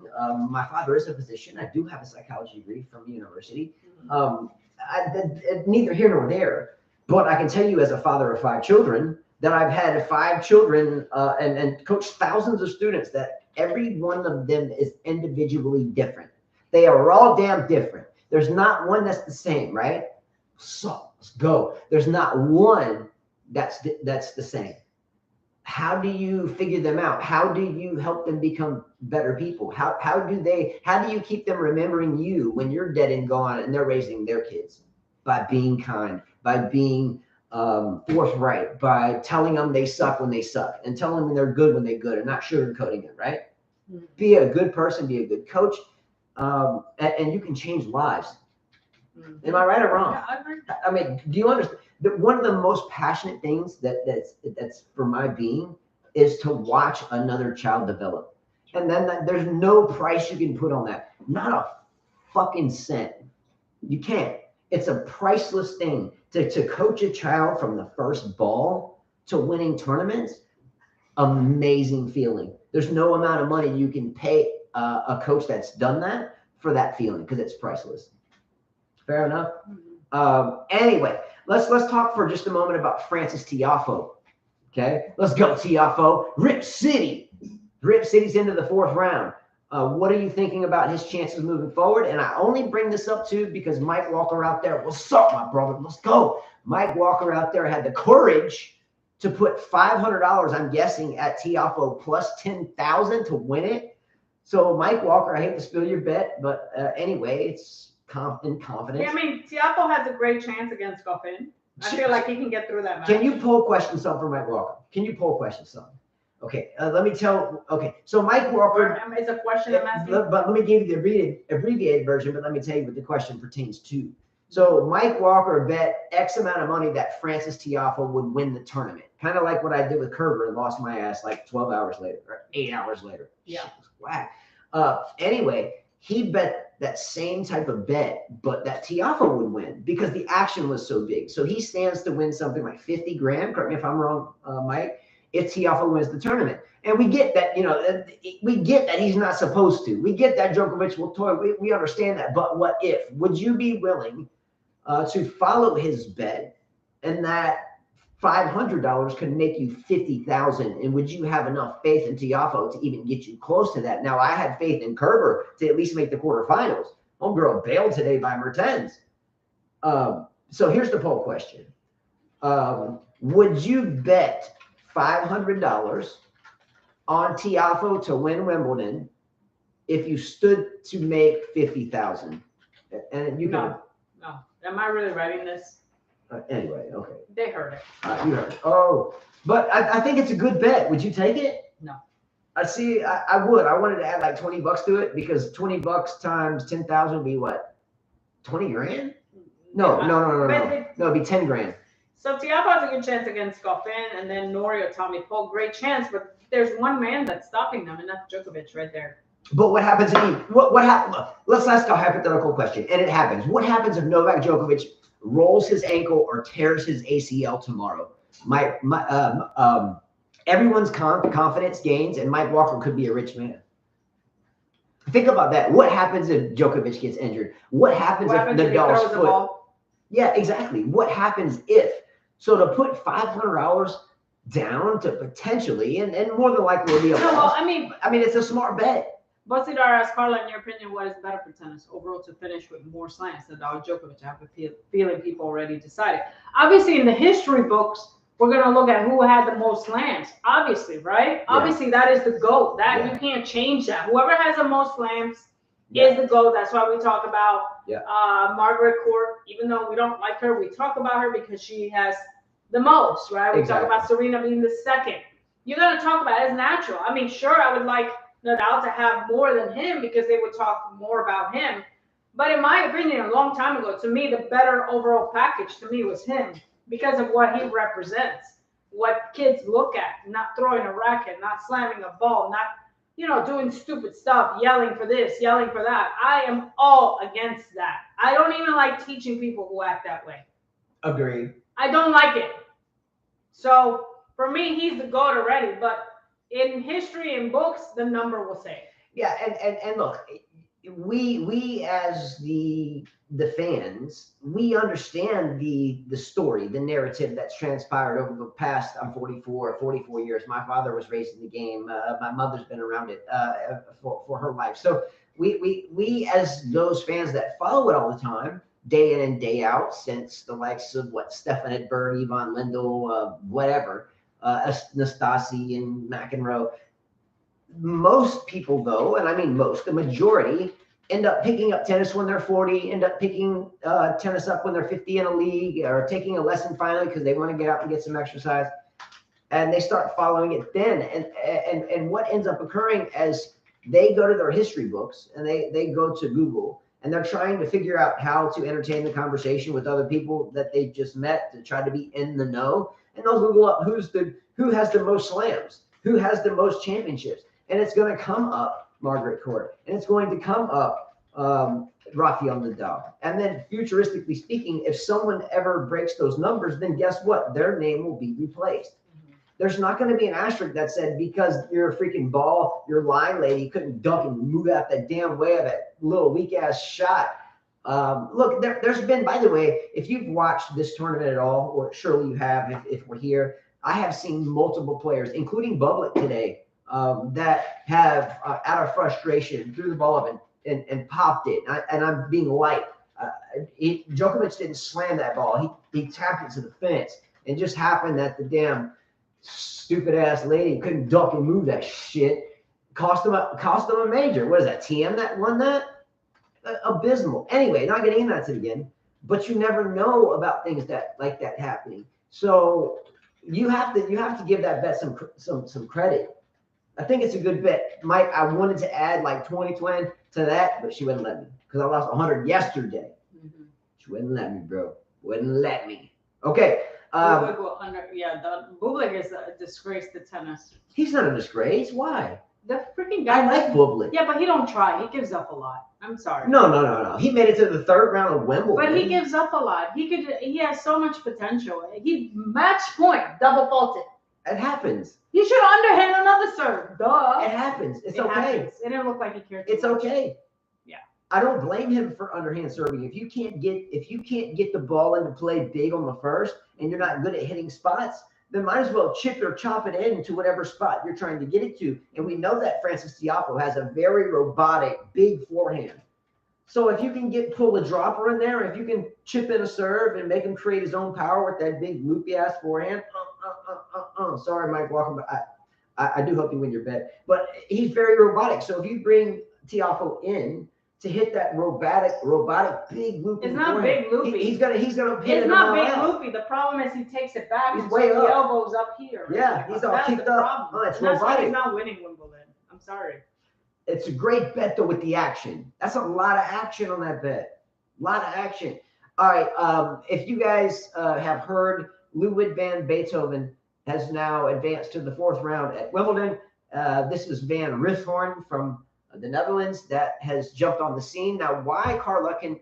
My father is a physician. I do have a psychology degree from the university. Neither here nor there, but I can tell you as a father of 5 children that I've had 5 children and coached thousands of students that every one of them is individually different. They are all damn different. There's not one that's the same, right? So let's go. There's not one that's the same. How do you figure them out? How do you help them become better people? How do you keep them remembering you when you're dead and gone and they're raising their kids? By being kind, by being forthright, by telling them they suck when they suck and telling them they're good when they're good and not sugarcoating it, right? Mm-hmm. Be a good person, be a good coach, and you can change lives. Mm-hmm. Am I right or wrong? Yeah, I agree. I mean, do you understand? One of the most passionate things that's for my being is to watch another child develop. And then there's no price you can put on that. Not a fucking cent. You can't. It's a priceless thing to coach a child from the first ball to winning tournaments. Amazing feeling. There's no amount of money you can pay a coach that's done that for that feeling because it's priceless. Fair enough. Anyway, let's talk for just a moment about Frances Tiafoe. Okay, let's go Tiafoe. Rip City. Rip City's into the 4th round. What are you thinking about his chances moving forward? And I only bring this up too because Mike Walker out there, what's up, my brother? Let's go. Mike Walker out there had the courage to put $500, I'm guessing, at Tiafoe plus 10,000 to win it. So Mike Walker, I hate to spill your bet, but anyway, it's in confidence. Yeah, I mean, Tiafoe has a great chance against Goffin. I feel like he can get through that match. Can you poll question something for Mike Walker? Can you poll question something? Okay, let me tell. Okay, so Mike Walker. It's a question I'm asking. But let me give you the abbreviated version, but let me tell you what the question pertains to. So Mike Walker bet X amount of money that Frances Tiafoe would win the tournament. Kind of like what I did with Kerber and lost my ass like 12 hours later or 8 hours later. Yeah. Whack. Anyway, he bet that same type of bet, but that Tiafoe would win because the action was so big. So he stands to win something like 50 grand. Correct me if I'm wrong, Mike. If Tiafoe wins the tournament. And we get that, we get that he's not supposed to. We get that Djokovic will toy. We understand that. But what if? Would you be willing to follow his bet and that $500 can make you 50,000. And would you have enough faith in Tiafoe to even get you close to that? Now, I had faith in Kerber to at least make the quarterfinals. Homegirl bailed today by Mertens. So here's the poll question. Would you bet $500 on Tiafoe to win Wimbledon if you stood to make 50,000? And you can. No. Am I really writing this? Anyway, okay. They heard it. You heard it. Oh, but I think it's a good bet. Would you take it? No. I would. I wanted to add like $20 to it because $20 times 10,000 would be what? 20 grand? No. It'd be 10 grand. So Tiafoe has a good chance against Goffin, and then Norrie or Tommy Paul. Great chance, but there's one man that's stopping them, and that's Djokovic right there. But what happens if what happens? Let's ask a hypothetical question, and it happens. What happens if Novak Djokovic rolls his ankle or tears his ACL tomorrow? Everyone's confidence gains, and Mike Walker could be a rich man. Think about that. What happens if Djokovic gets injured? What happens if Nadal's foot? Yeah, exactly. What happens if? So to put $500 down to potentially, and more than likely will be a loss. Well, I mean, it's a smart bet. Bossidar asked Carla, in your opinion, what is better for tennis overall to finish with more slams? Nadal, Djokovic. I have a feeling people already decided. Obviously, in the history books, we're going to look at who had the most slams. Obviously, right? Yeah. Obviously, that is the GOAT. You can't change that. Whoever has the most slams is the GOAT. That's why we talk about Margaret Court. Even though we don't like her, we talk about her because she has the most, right? We talk about Serena being the second. You're going to talk about it as natural. I mean, sure, I would like Nadal to have more than him because they would talk more about him. But in my opinion, a long time ago, to me, the better overall package to me was him because of what he represents, what kids look at, not throwing a racket, not slamming a ball, not, doing stupid stuff, yelling for this, yelling for that. I am all against that. I don't even like teaching people who act that way. Agreed. I don't like it. So for me, he's the GOAT already, but in history and books, the number will say. Yeah, and look, we as the fans, we understand the story, the narrative that's transpired over the past. I'm 44 years. My father was raised in the game. My mother's been around it for her life. So we as those fans that follow it all the time, day in and day out, since the likes of Stefan Edberg, Yvonne Lindell, whatever. Nastasi and McEnroe. Most people, though, and I mean most, the majority, end up picking up tennis when they're 40, end up picking tennis up when they're 50 in a league, or taking a lesson finally because they want to get out and get some exercise. And they start following it then. And what ends up occurring as they go to their history books and they go to Google and they're trying to figure out how to entertain the conversation with other people that they've just met to try to be in the know. And they'll Google up who has the most slams, who has the most championships. And it's going to come up Margaret Court. And it's going to come up Rafael Nadal. And then futuristically speaking, if someone ever breaks those numbers, then guess what? Their name will be replaced. Mm-hmm. There's not going to be an asterisk that said, because you're a freaking ball, your line lady couldn't dunk and move out that damn way of that little weak-ass shot. Look, there's been, by the way, if you've watched this tournament at all, or surely you have if we're here, I have seen multiple players, including Bublik today, that have, out of frustration, threw the ball up and popped it. And I'm being light. Djokovic didn't slam that ball. He tapped it to the fence. It just happened that the damn stupid-ass lady couldn't dunk and move that shit. Cost them a major. What is that, TM that won that? Abysmal. Anyway, not getting into that again, but you never know about things like that happening. So you have to give that bet some credit. I think it's a good bet. Mike, I wanted to add like 20 to that, but she wouldn't let me because I lost 100 yesterday. Mm-hmm. She wouldn't let me, bro. Wouldn't let me. Okay. Bublik is a disgrace to tennis. He's not a disgrace. Why? The freaking guy. I like Bublik. Yeah, but he don't try. He gives up a lot. I'm sorry. No. He made it to the third round of Wimbledon. But he gives up a lot. He has so much potential. He match point, double faulted. It happens. He should underhand another serve. Duh. It happens. It's okay. Happens. It didn't look like he cared. It's okay. Yeah. I don't blame him for underhand serving. If you can't get the ball into play big on the first, and you're not good at hitting spots, then might as well chip or chop it into whatever spot you're trying to get it to. And we know that Francis Tiafoe has a very robotic, big forehand. So if you can pull a dropper in there, if you can chip in a serve and make him create his own power with that big loopy ass forehand, sorry, Mike, welcome. I do hope you win your bet, but he's very robotic. So if you bring Tiafoe in to hit that robotic big loopy, it's not big loopy. He's gonna hit it. It's not big loopy. The problem is he takes it back. He's and way so up. the elbow's up here. Yeah, he's all That's kicked the up. problem. Oh, it's And that's why robotic. he's not winning Wimbledon. I'm sorry. It's a great bet though with the action. That's a lot of action on that bet. A lot of action. All right. If you guys have heard, Ludwig van Beethoven has now advanced to the 4th round at Wimbledon. This is Van Rithoorn from the Netherlands that has jumped on the scene. Now, why, Carla, I'm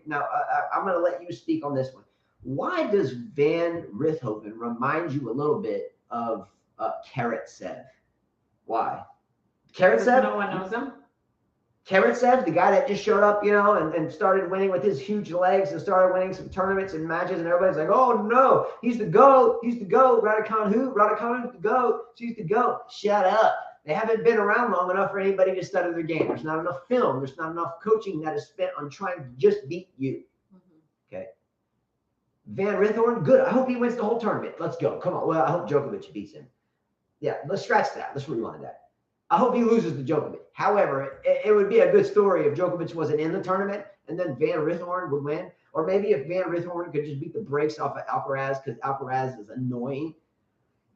going to let you speak on this one. Why does Van Rithoven remind you a little bit of Karatsev? Why? Karatsev? No one knows him. Karatsev, the guy that just showed up, and started winning with his huge legs and started winning some tournaments and matches, and everybody's like, oh no, he's the GOAT, Raducanu's the GOAT, she's the GOAT. Shut up. They haven't been around long enough for anybody to study their game. There's not enough film. There's not enough coaching that is spent on trying to just beat you. Okay. Van Rithoorn, good. I hope he wins the whole tournament. Let's go. Come on. Well, I hope Djokovic beats him. Yeah, let's scratch that. Let's rewind that. I hope he loses to Djokovic. However, it would be a good story if Djokovic wasn't in the tournament and then Van Rithoorn would win. Or maybe if Van Rithoorn could just beat the brakes off of Alcaraz because Alcaraz is annoying.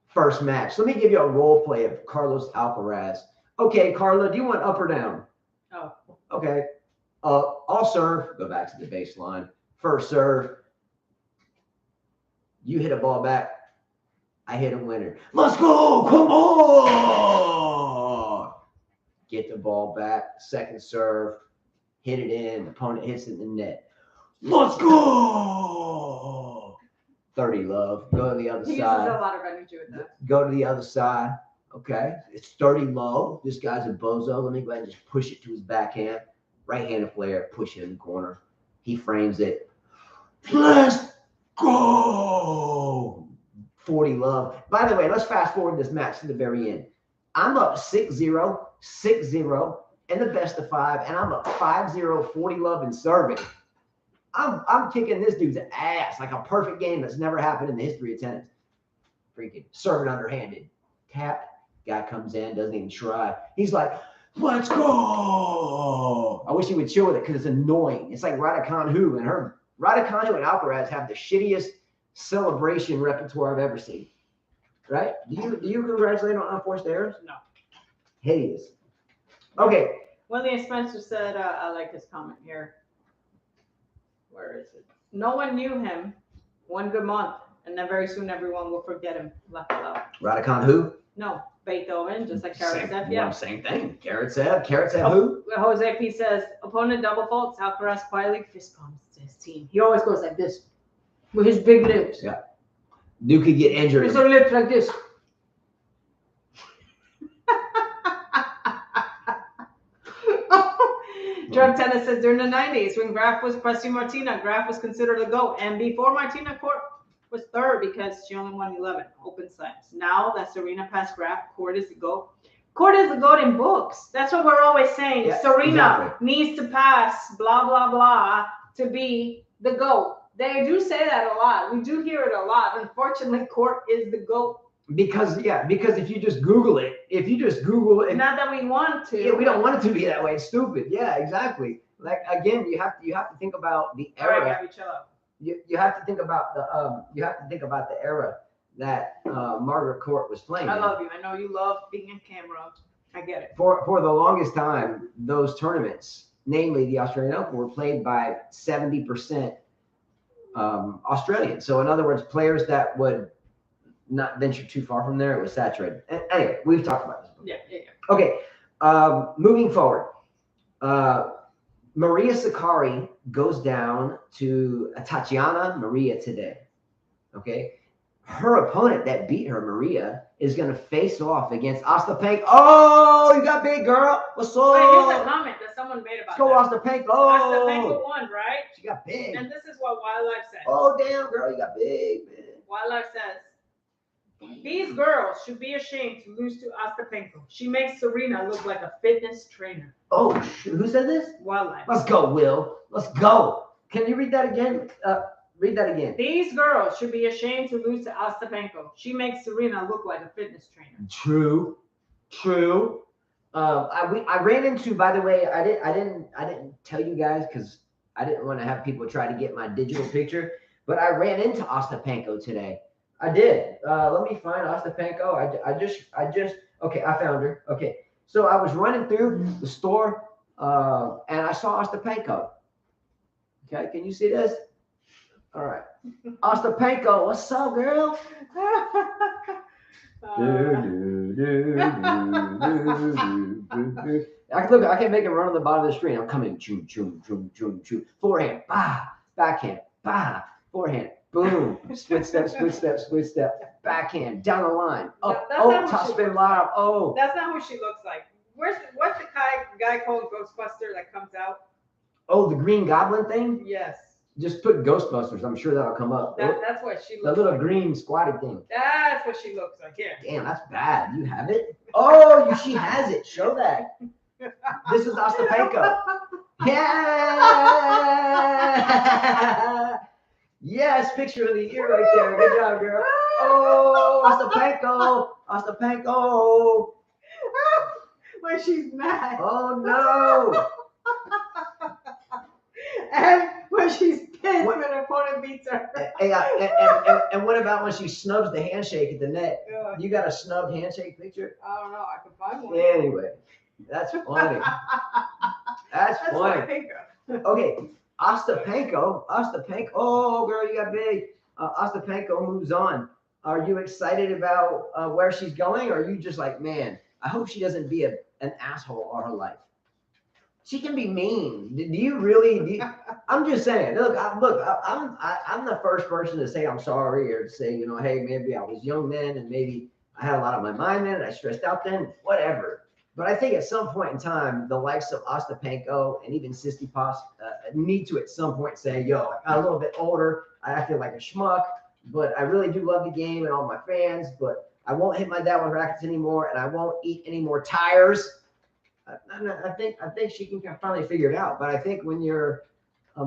First match. Let me give you a role play of Carlos Alcaraz. Okay, Carla, do you want up or down? Oh. Okay. I'll serve. Go back to the baseline. First serve. You hit a ball back. I hit a winner. Let's go. Come on. Get the ball back. Second serve. Hit it in. Opponent hits it in the net. Let's go. 30 love. Go to the other He side. uses a lot of energy with that. Go to the other side. Okay. It's 30 low. This guy's a bozo. Let me go ahead and just push it to his backhand. Right-handed player. Push it in the corner. He frames it. Let's go. 40 love. By the way, let's fast forward this match to the very end. I'm up 6-0, 6-0 in the best of 5, and I'm up 5-0, 40 love in serving. I'm kicking this dude's ass like a perfect game that's never happened in the history of tennis. Freaking serving underhanded. Tap. Guy comes in, doesn't even try. He's like, let's go. I wish he would chill with it because it's annoying. It's like Raducanu and Alcaraz have the shittiest celebration repertoire I've ever seen. Right? Do you congratulate on unforced errors? No. Hideous. Okay. William Spencer said, I like his comment here. Where is it? No one knew him 1 good month, and then very soon everyone will forget him. Left out. Raducanu? No, Beethoven, just like Karatsev. Yeah. Same thing. Karatsev who? Jose P says, opponent double faults, Alcaraz quietly fist bumps his team. He always goes like this with his big lips. Yeah. Dude could get injured. His lips like this. Drug tennis says during the 90s, when Graf was pressing Martina, Graf was considered the GOAT. And before Martina, Court was 3rd because she only won 11 open slams. Now that Serena passed Graf, Court is the GOAT. Court is the GOAT in books. That's what we're always saying. Yeah, Serena needs to pass blah, blah, blah to be the GOAT. They do say that a lot. We do hear it a lot. Unfortunately, Court is the GOAT. Because if you just Google it, Not that we want to. Yeah, we don't want it to be that way. It's stupid. Yeah, exactly. Like again, you have to think about the era. All right, Gabby, chill out. You have to think about the era that Margaret Court was playing. I love you. I know you love being on camera. I get it. For the longest time, those tournaments, namely the Australian Open, were played by 70% Australians. So in other words, players that would not venture too far from there, it was saturated. Anyway, we've talked about this before. Yeah. Okay, moving forward. Maria Sakkari goes down to Tatiana Maria today. Okay, her opponent that beat her, Maria, is going to face off against Ostapenko. Oh, you got big, girl. What's up? Wait, here's a comment that someone made about Let's go, that. Ostapenko. Ostapenko won, right? She got big. And this is what Wildlife says. Oh, damn, girl, you got big, man. Wildlife says, these girls should be ashamed to lose to Ostapenko. She makes Serena look like a fitness trainer. Oh, who said this? Wildlife. Let's go, Will. Let's go. Can you read that again? Read that again. These girls should be ashamed to lose to Ostapenko. She makes Serena look like a fitness trainer. True. I ran into, by the way, I didn't tell you guys because I didn't want to have people try to get my digital picture, but I ran into Ostapenko today. I did. Let me find Ostapenko. I just okay, I found her. Okay. So I was running through the store and I saw Ostapenko. Okay, can you see this? All right. Ostapenko, what's up, girl? I can make it run on the bottom of the screen. I'm coming. Choo, choo, choo, choo, choo. Forehand. Bah. Backhand. Bah. Forehand. Boom. Switch step. Backhand. Down the line. Up. Top spin line. Oh. That's not who she looks like. What's the guy called Ghostbuster that comes out? Oh, the Green Goblin thing? Yes. Just put Ghostbusters. I'm sure that'll come up. That's what she looks like. The little like. green squatty thing. That's what she looks like. Yeah. Damn, that's bad. You have it? Oh, she has it. Show that. This is Ostapenko. Yeah. Yes, picture of the year right there. Good job, girl. Oh, Ostapenko. When she's mad. Oh, no. And when she's pissed when an opponent beats her. And what about when she snubs the handshake at the net? You got a snubbed handshake picture? I don't know. I can find one. Anyway, that's funny. That's funny. Okay, Ostapenko. Oh, girl, you got big. Ostapenko moves on. Are you excited about where she's going? Or are you just like, man, I hope she doesn't be an asshole all her life? She can be mean. Do you really? I'm just saying. Look, I'm the first person to say I'm sorry or to say, hey, maybe I was young then and maybe I had a lot on my mind then and I stressed out then, whatever. But I think at some point in time, the likes of Ostapenko and even Tsitsipas need to at some point say, yo, I got a little bit older. I acted like a schmuck, but I really do love the game and all my fans, but I won't hit my dad with rackets anymore and I won't eat any more tires. I think she can finally figure it out. But I think when you're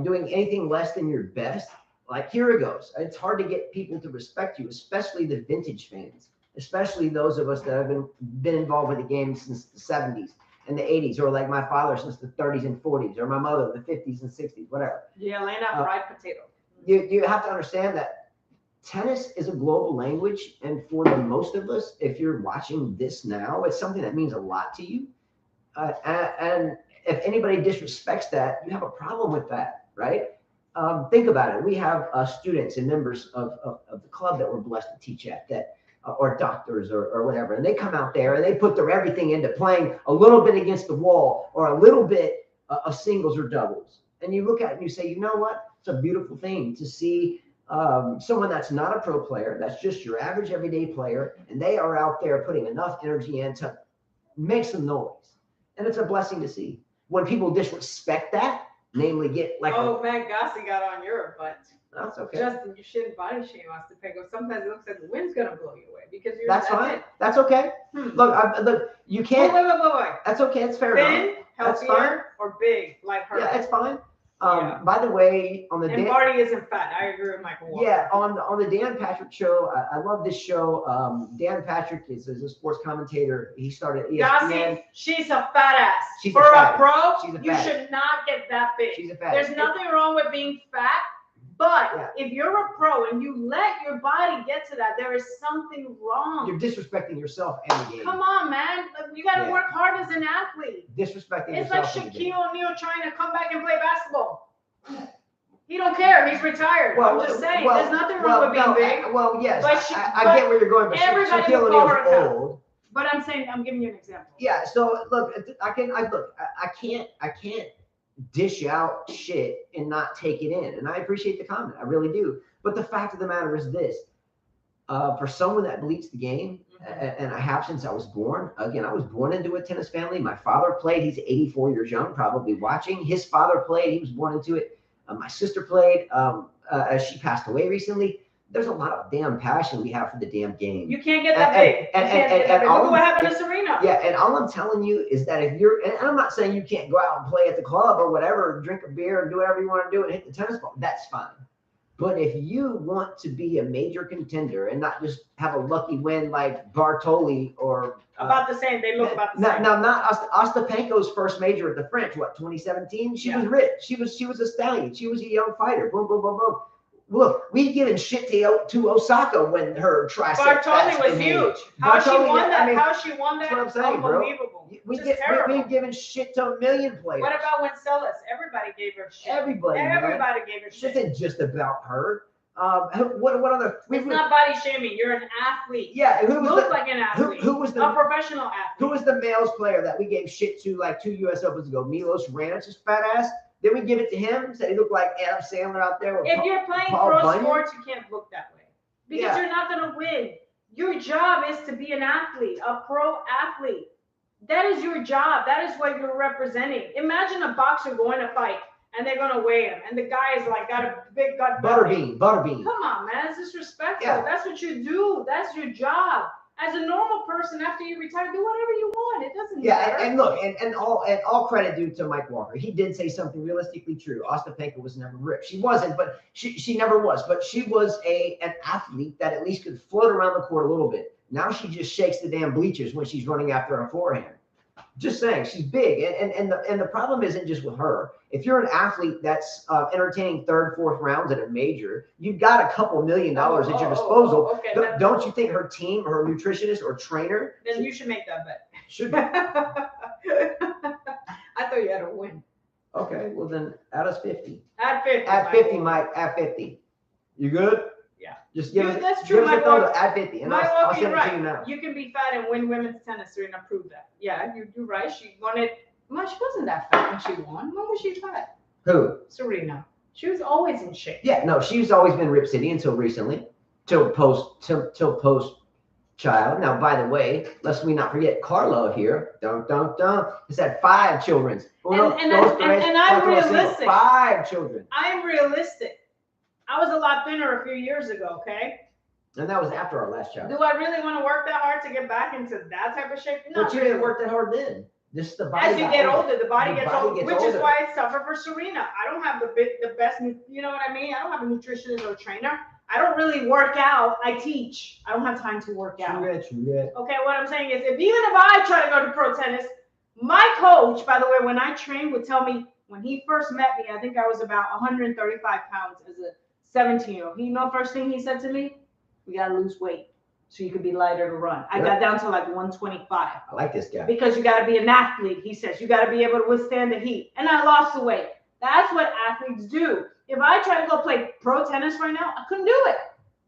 doing anything less than your best, like here it goes. It's hard to get people to respect you, especially the vintage fans, especially those of us that have been involved with the game since the 70s and the 80s, or like my father since the 30s and 40s, or my mother the 50s and 60s, whatever. Yeah, laying out fried potato. You have to understand that tennis is a global language, and for the most of us, if you're watching this now, it's something that means a lot to you. And if anybody disrespects that, you have a problem with that, right? Think about it. We have students and members of the club that we're blessed to teach at, that or doctors or whatever, and they come out there and they put their everything into playing a little bit against the wall or a little bit of singles or doubles. And you look at it and you say, you know what? It's a beautiful thing to see someone that's not a pro player, that's just your average everyday player, and they are out there putting enough energy in to make some noise. And it's a blessing to see. When people disrespect that, namely get like Matt Gossi got on your butt. That's okay. Justin, you shouldn't body shame Ostapenko. Sometimes it looks like the wind's gonna blow you away because you're. That's fine. That's okay. Look, you can't. Wait. That's okay. It's fair enough. That's fine. Or big like her. Yeah, it's fine. By the way, on the and Marty isn't fat. I agree with Michael Walker. Yeah, on the Dan Patrick show, I love this show. Dan Patrick is a sports commentator. He started ESPN. Gossi, she's a fat ass. She's For a pro, you should not get that big. She's a fat. There's nothing wrong with being fat, but if you're a pro and you let your body get to that, there is something wrong. You're disrespecting yourself and the game. Come on, man. You got to work hard as an athlete. Disrespecting it's yourself. It's like Shaquille O'Neal trying to come back and play basketball. He don't care. He's retired. I'm just saying. There's nothing wrong with being big. Well, yes. But I get where you're going. But Shaquille O'Neal's old. But I'm saying, I'm giving you an example. Yeah. So look, I can't dish out shit and not take it in. And I appreciate the comment. I really do. But the fact of the matter is this. For someone that bleeds the game, and I have since I was born. Again, I was born into a tennis family. My father played. He's 84 years young, probably watching. His father played. He was born into it. My sister played. She passed away recently. There's a lot of damn passion we have for the damn game. You can't get that big. And look what happened to Serena. Yeah, and all I'm telling you is that if you're, and I'm not saying you can't go out and play at the club or whatever, drink a beer and do whatever you want to do and hit the tennis ball, that's fine. But if you want to be a major contender and not just have a lucky win like Bartoli or about the same, they look about the same. Now, not Ostapenko's first major at the French, what, 2017? She was rich. She was a stallion. She was a young fighter. Boom, boom, boom, boom. Look, we given shit to Osaka when her tricep. Bartoli was huge. How she won that? That's what I'm saying, unbelievable. We've given shit to a million players. What about Wencelas? Everybody gave her shit. Everybody gave her shit. This isn't just about her. What other? It's not body shaming. You're an athlete. Yeah, who was like an athlete? Who was the a professional athlete? Who was the males player that we gave shit to like 2 U.S. Opens ago? Milos Raonic, his fat ass. Then we give it to him. Said he looked like Adam Sandler out there. If you're playing pro sports, you can't look that way because you're not gonna win. Your job is to be an athlete, a pro athlete. That is your job. That is what you're representing. Imagine a boxer going to fight and they're gonna weigh him, and the guy is like got a big gut. Butterbean. Come on, man, it's disrespectful. Yeah. That's what you do. That's your job. As a normal person, after you retire, do whatever you want. It doesn't matter. And look, and all credit due to Mike Walker. He did say something realistically true. Ostapenko was never ripped. She wasn't, but she never was. But she was an athlete that at least could float around the court a little bit. Now she just shakes the damn bleachers when she's running after a forehand. Just saying, she's big, and the problem isn't just with her. If you're an athlete that's entertaining third, fourth rounds at a major, you've got a couple $1 million at your disposal. Okay, don't you think her team, her nutritionist or trainer? Then you should make that bet. Should be. I thought you had to win. Okay, well then add us 50. Add 50. Add 50, Mike. Add 50. You good? Yeah. Just give us. That's true. Give us a photo. Add 50, and I'll send it right. to you now. You can be fat and win women's tennis. Serena proved that. Yeah, you're right. She wanted. Well, she wasn't that fat when she won. When was she fat? Who? Serena. She was always in shape. Yeah, no, she's always been Rip City until recently, till post child. Now, by the way, lest we not forget Carlo here. Dun dun dun. Has had 5 children. And I'm realistic. 5 children. I'm realistic. I was a lot thinner a few years ago. Okay. And that was after our last child. Do I really want to work that hard to get back into that type of shape? No. But you didn't work that hard then. Just the body. As you get older, the body gets older, which is why it's tougher for Serena. I don't have the best, you know what I mean? I don't have a nutritionist or a trainer. I don't really work out. I teach. I don't have time to work out. True. Okay, what I'm saying is, even if I try to go to pro tennis, my coach, by the way, when I trained, would tell me when he first met me, I think I was about 135 pounds as a 17-year-old. You know, first thing he said to me, we gotta lose weight so you could be lighter to run. I got down to like 125. I like this guy. Because you gotta be an athlete, he says. You gotta be able to withstand the heat. And I lost the weight. That's what athletes do. If I try to go play pro tennis right now, I couldn't do it.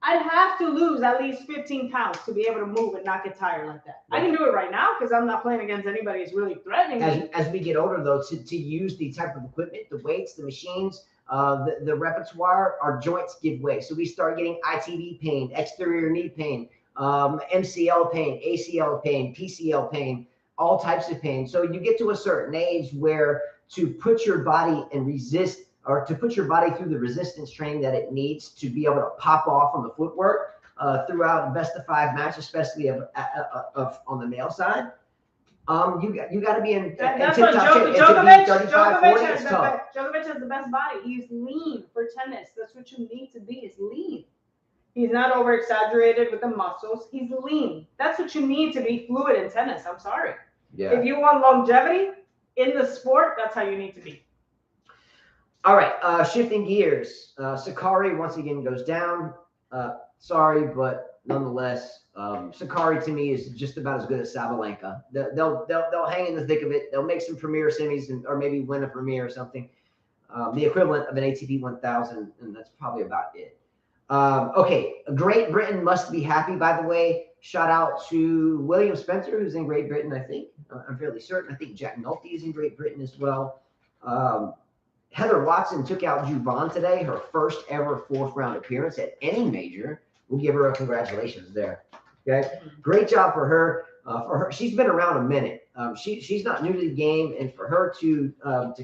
I'd have to lose at least 15 pounds to be able to move and not get tired like that. I can do it right now because I'm not playing against anybody who's really threatening me. As we get older, though, to use the type of equipment, the weights, the machines, the repertoire, our joints give way. So we start getting ITV pain, exterior knee pain, MCL pain, ACL pain, PCL pain, all types of pain. So you get to a certain age where to put your body and resist, or to put your body through the resistance training that it needs to be able to pop off on the footwork throughout best of 5 match, especially of on the male side. You got to be in that's tip what top shape. Djokovic has the best body. He's lean for tennis. That's what you need to be, is lean. He's not over exaggerated with the muscles. He's lean. That's what you need to be fluid in tennis. I'm sorry. Yeah. If you want longevity in the sport, that's how you need to be. All right, shifting gears. Sakari once again goes down. Sorry, but nonetheless, Sakari to me is just about as good as Sabalenka. They'll hang in the thick of it. They'll make some premier semis or maybe win a premier or something. The equivalent of an ATP 1000, and that's probably about it. Okay, Great Britain must be happy, by the way. Shout out to William Spencer, who's in Great Britain, I think. I'm fairly certain. I think Jack Nolte is in Great Britain as well. Heather Watson took out Juvan today, her first ever 4th round appearance at any major. we'll give her a congratulations there. Okay, great job for her. She's been around a minute. She's not new to the game, and for her to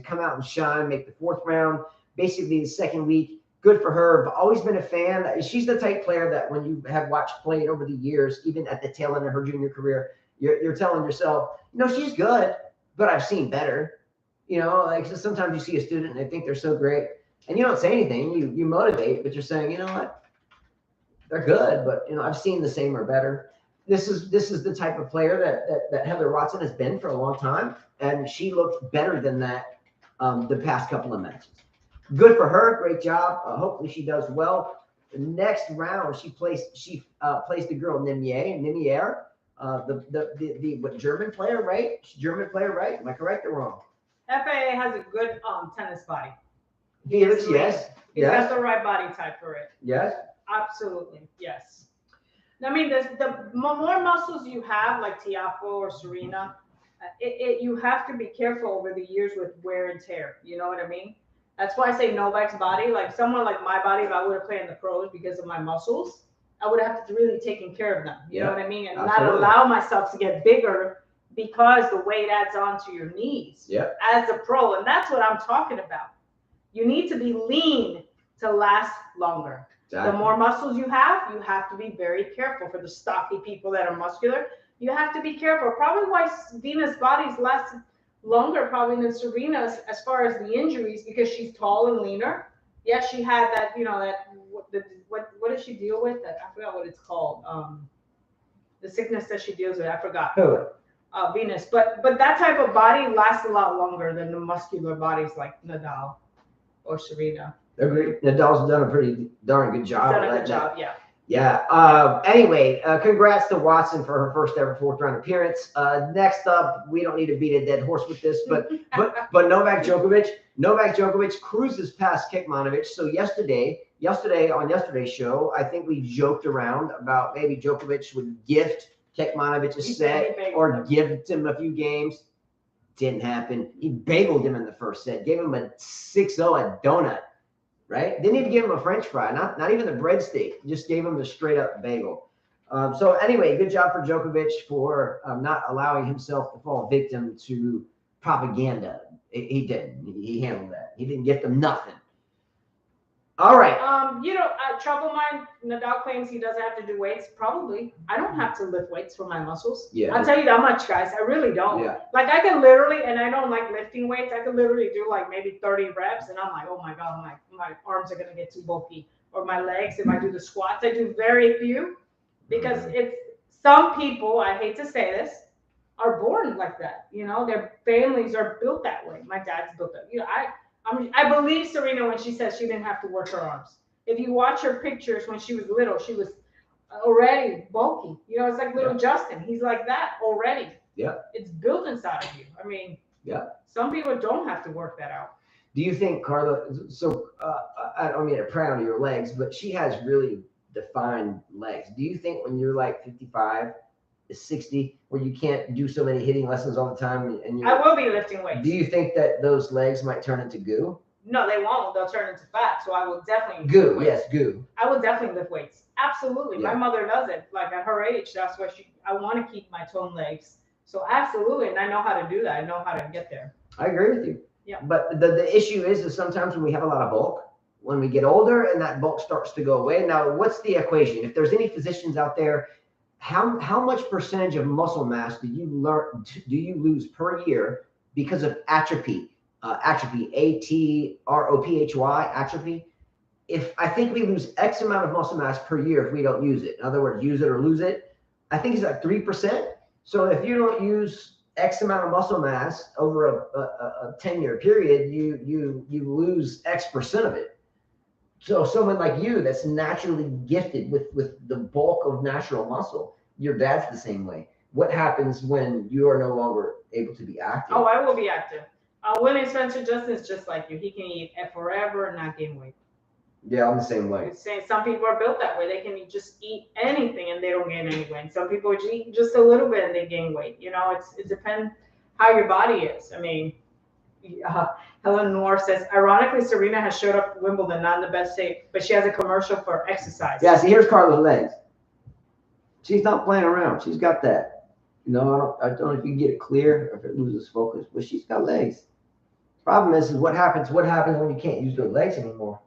come out and shine, make the 4th round, basically the 2nd week, good for her. I've always been a fan. She's the type player that when you have watched played over the years, even at the tail end of her junior career, you're telling yourself, she's good, but I've seen better. Like so sometimes you see a student and they think they're so great, and you don't say anything. You motivate, but you're saying, you know what? They're good, but I've seen the same or better. This is the type of player that Heather Watson has been for a long time, and she looked better than that the past couple of matches. Good for her, great job. Hopefully she does well. The next round she placed the girl Nimier, the German player, right? German player, right? Am I correct or wrong? FAA has a good tennis body. Yes. He's got the right body type for it. Yes. Absolutely, yes. I mean, the more muscles you have, like Tiafoe or Serena, you have to be careful over the years with wear and tear. You know what I mean? That's why I say Novak's body, like someone like my body, if I would have played in the pros because of my muscles, I would have to really taken care of them. You know what I mean? And not allow myself to get bigger because the weight adds on to your knees as a pro. And that's what I'm talking about. You need to be lean to last longer. Exactly. The more muscles you have to be very careful. For the stocky people that are muscular, you have to be careful. Probably why Venus' bodies last longer probably than Serena's as far as the injuries, because she's tall and leaner. Yes, she had that, what does she deal with? That I forgot what it's called. The sickness that she deals with, I forgot. Venus. But that type of body lasts a lot longer than the muscular bodies like Nadal or Serena. Agreed. Nadal's done a pretty darn good job. Done a good job, yeah. Yeah. Anyway, congrats to Watson for her first ever 4th round appearance. Next up, we don't need to beat a dead horse with this, but Novak Djokovic cruises past Kekmanovic. So yesterday on yesterday's show, I think we joked around about maybe Djokovic would gift Kekmanovic a set or give him a few games. Didn't happen. He bageled him in the first set, gave him a 6-0 a donut. Right? Didn't even give him a French fry, not even the breadstick. Just gave him the straight up bagel. So anyway, good job for Djokovic for not allowing himself to fall victim to propaganda. He didn't. He handled that. He didn't get them nothing. All right. Trouble mind, Nadal claims he doesn't have to do weights. Probably. I don't have to lift weights for my muscles. Yeah. I'll tell you that much, guys. I really don't. Yeah. Like I can literally, and I don't like lifting weights. I can literally do like maybe 30 reps, and I'm like, oh my God, my arms are gonna get too bulky. Or my legs, if I do the squats, I do very few, because it's some people, I hate to say this, are born like that. Their families are built that way. My dad's built that. I believe Serena when she says she didn't have to work her arms. If you watch her pictures when she was little, she was already bulky. It's like little Justin. He's like that already. Yeah. It's built inside of you. I mean, some people don't have to work that out. Do you think, Carla, so I don't mean to pry on your legs, but she has really defined legs. Do you think when you're like 55, 60, where you can't do so many hitting lessons all the time, and I will be lifting weights. Do you think that those legs might turn into goo? No, they won't. They'll turn into fat. So I will definitely goo. Yes, goo. I will definitely lift weights. Absolutely. Yeah. My mother does it. Like at her age, that's why I want to keep my toned legs. So absolutely, and I know how to do that. I know how to get there. I agree with you. Yeah. But the issue is sometimes when we have a lot of bulk, when we get older and that bulk starts to go away. Now, what's the equation? If there's any physicians out there, how much percentage of muscle mass do you lose per year because of atrophy? Atrophy, atrophy, atrophy. I think we lose X amount of muscle mass per year if we don't use it. In other words, use it or lose it. I think it's like 3%. So if you don't use X amount of muscle mass over a 10-year period, you lose X% of it. So someone like you that's naturally gifted with the bulk of natural muscle, your dad's the same way. What happens when you are no longer able to be active? Oh, I will be active. William Spencer Justin's just like you. He can eat forever and not gain weight. Yeah, I'm the same way. Some people are built that way. They can just eat anything and they don't gain any weight. Some people eat just a little bit and they gain weight. It depends how your body is. I mean, Helen Noir says, ironically, Serena has showed up at Wimbledon not in the best shape, but she has a commercial for exercise. Yeah, see, here's Carla's legs. She's not playing around. She's got that. You know, I don't know if you can get it clear or if it loses focus, but she's got legs. Problem is what happens when you can't use those legs anymore?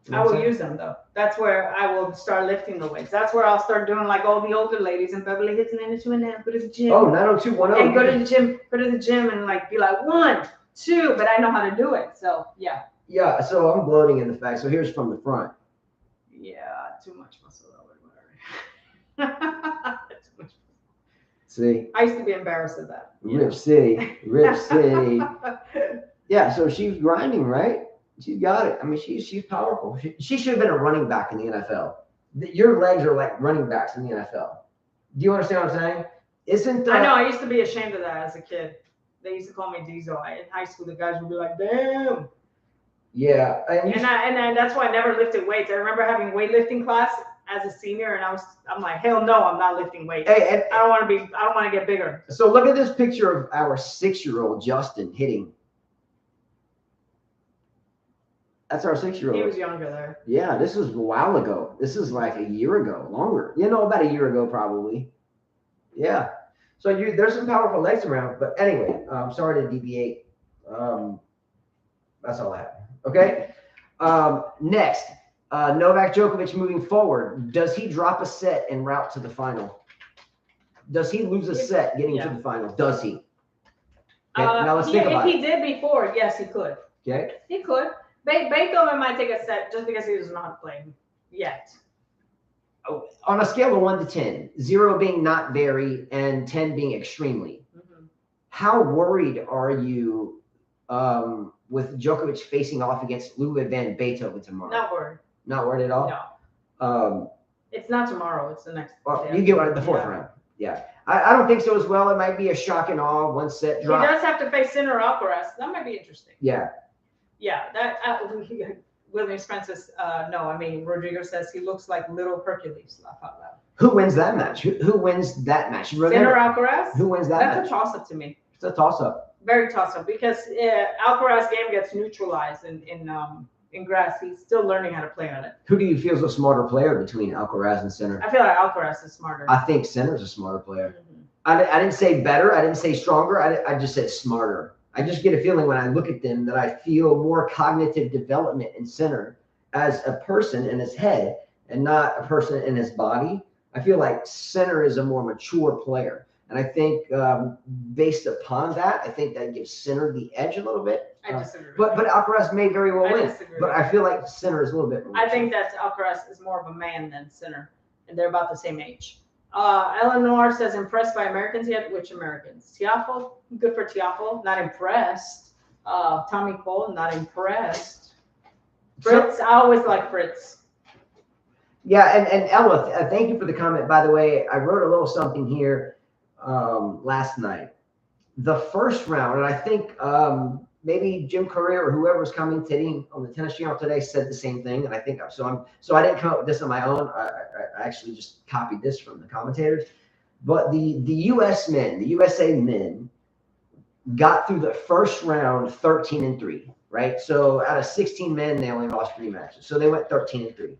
You know I what will I'm saying? use them though. That's where I will start lifting the weights. That's where I'll start doing like all the older ladies in Beverly Hills and then 2 go to the gym. Oh, 90210. And go to the gym and like be like 1, 2, but I know how to do it. So yeah. Yeah, so I'm bloating in the fact. So here's from the front. Yeah, too much muscle. Whatever. See? I used to be embarrassed of that. Rip City. Rip City. Yeah, so she's grinding, right? She's got it. I mean, she's powerful. She should have been a running back in the NFL. Your legs are like running backs in the NFL. Do you understand what I'm saying? I know. I used to be ashamed of that as a kid. They used to call me Diesel. In high school, the guys would be like, "Damn." Yeah, and that's why I never lifted weights. I remember having weightlifting class as a senior, and I'm like, hell no, I'm not lifting weights. Hey, I don't want to get bigger. So look at this picture of our 6-year-old Justin hitting. That's our 6-year-old. He was younger there. Yeah, this was a while ago. This is like a year ago, longer. You know, about a year ago probably. Yeah. So there's some powerful legs around. But anyway, I'm sorry to deviate. That's all I have. Okay. Next, Novak Djokovic moving forward. Does he drop a set en route to the final? Does he lose a set getting to the final? Does he? Okay, now let's think about it. If he did before, yes, he could. Okay. He could. Beethoven might take a set just because he doesn't know how to play yet. Oh, on a scale of 1 to 10, 0 being not very and 10 being extremely, how worried are you with Djokovic facing off against Ludwig van Beethoven tomorrow? Not worried. Not worried at all? No. It's not tomorrow. It's the next. Well, you get one at the fourth round. Yeah. I don't think so as well. It might be a shock and awe, 1 set drop. He does have to face Sinner or Alcaraz. That might be interesting. Yeah. Yeah. William Spence says, no, I mean, Rodrigo says he looks like little Hercules. Laugh out loud. Who wins that match? Who wins that match? Sinner or Alcaraz? Who wins that match? That's a toss-up to me. It's a toss-up. Very toss-up because Alcaraz game gets neutralized in grass. He's still learning how to play on it. Who do you feel is a smarter player between Alcaraz and Sinner? I feel like Alcaraz is smarter. I think Sinner's a smarter player. I didn't say better. I didn't say stronger. I just said smarter. I just get a feeling when I look at them that I feel more cognitive development in Sinner as a person in his head and not a person in his body. I feel like Sinner is a more mature player. And I think based upon that, I think that gives Sinner the edge a little bit. I disagree. But Alcaraz may very well win. Disagree. But I feel like Sinner is a little bit more mature. I think that Alcaraz is more of a man than Sinner. And they're about the same age. Eleanor says, impressed by Americans yet? Which Americans? Tiafoe? Good for Tiafoe. Not impressed. Tommy Cole? Not impressed. Fritz? I always like Fritz. Yeah, and Ella, thank you for the comment. By the way, I wrote a little something here last night. The first round, and I think maybe Jim Courier or whoever's commentating on the Tennis Channel today said the same thing. And I think so I didn't come up with this on my own. I actually just copied this from the commentators. But the USA men got through the first round 13-3, right? So out of 16 men, they only lost 3 matches. So they went 13-3.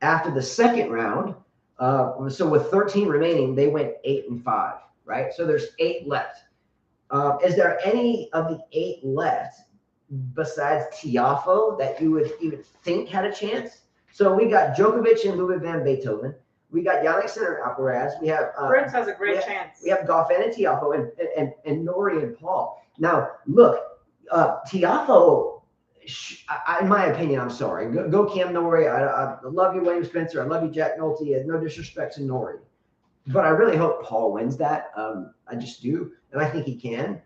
After the second round, so with 13 remaining, they went 8-5, right? So there's 8 left. Is there any of the 8 left besides Tiafoe that you would even think had a chance? So we got Djokovic and Ludwig van Beethoven. We got Jannik Sinner and Alcaraz. We have Fritz has a great chance. We have Goffin and Tiafoe and Norrie and Paul. Now look, Tiafoe, in my opinion, I'm sorry. Go Cam Norrie. I love you, William Spencer. I love you, Jack Nolte. No disrespect to Norrie. But I really hope Paul wins that. I just do. And I think he can.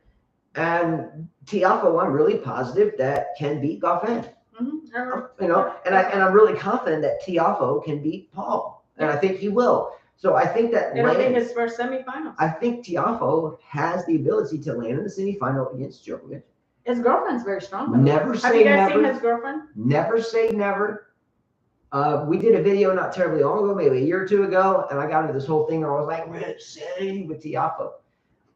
And Tiafoe, I'm really positive that can beat Goffin. You know, and I'm really confident that Tiafoe can beat Paul. And I think he will. So I think that it'll be his first semifinal. I think Tiafoe has the ability to land in the semifinal against Djokovic. His girlfriend's very strong. Never say never. Have you guys never. seen his girlfriend? Never say never. We did a video not terribly long ago, maybe a year or 2 ago, and I got into this whole thing where I was like, Rich City with Tiafoe.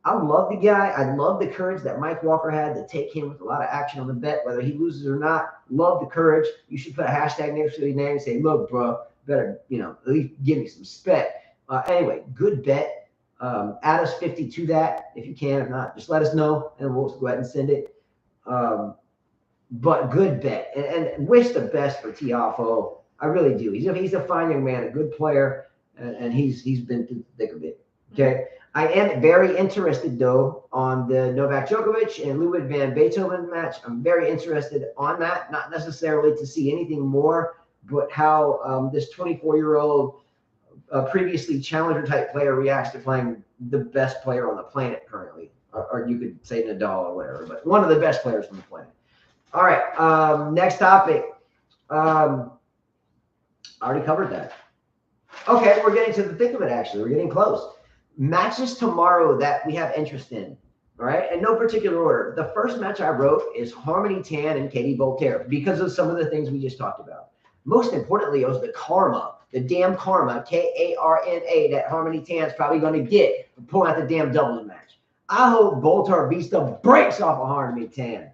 I love the guy. I love the courage that Mike Walker had to take him with a lot of action on the bet, whether he loses or not. Love the courage. You should put a hashtag next to his name and say, look, bro, better, at least give me some spec. Anyway, good bet. Add us 50 to that if you can. If not, just let us know and we'll go ahead and send it. But good bet. And wish the best for Tiafoe. I really do. He's a fine young man, a good player, and he's been through the thick of it. Okay. I am very interested, though, on the Novak Djokovic and Ludwig van Beethoven match. I'm very interested on that, not necessarily to see anything more, but how this 24-year-old previously challenger-type player reacts to playing the best player on the planet currently. Or you could say Nadal or whatever, but one of the best players on the planet. All right, next topic. I already covered that. Okay, we're getting to the thick of it, actually. We're getting close. Matches tomorrow that we have interest in, all right? In no particular order. The first match I wrote is Harmony Tan and Katie Voltaire because of some of the things we just talked about. Most importantly, it was the karma, the damn karma, Karna, that Harmony Tan's probably going to get for pulling out the damn Dublin match. I hope Voltaire beats the brakes off of Harmony Tan.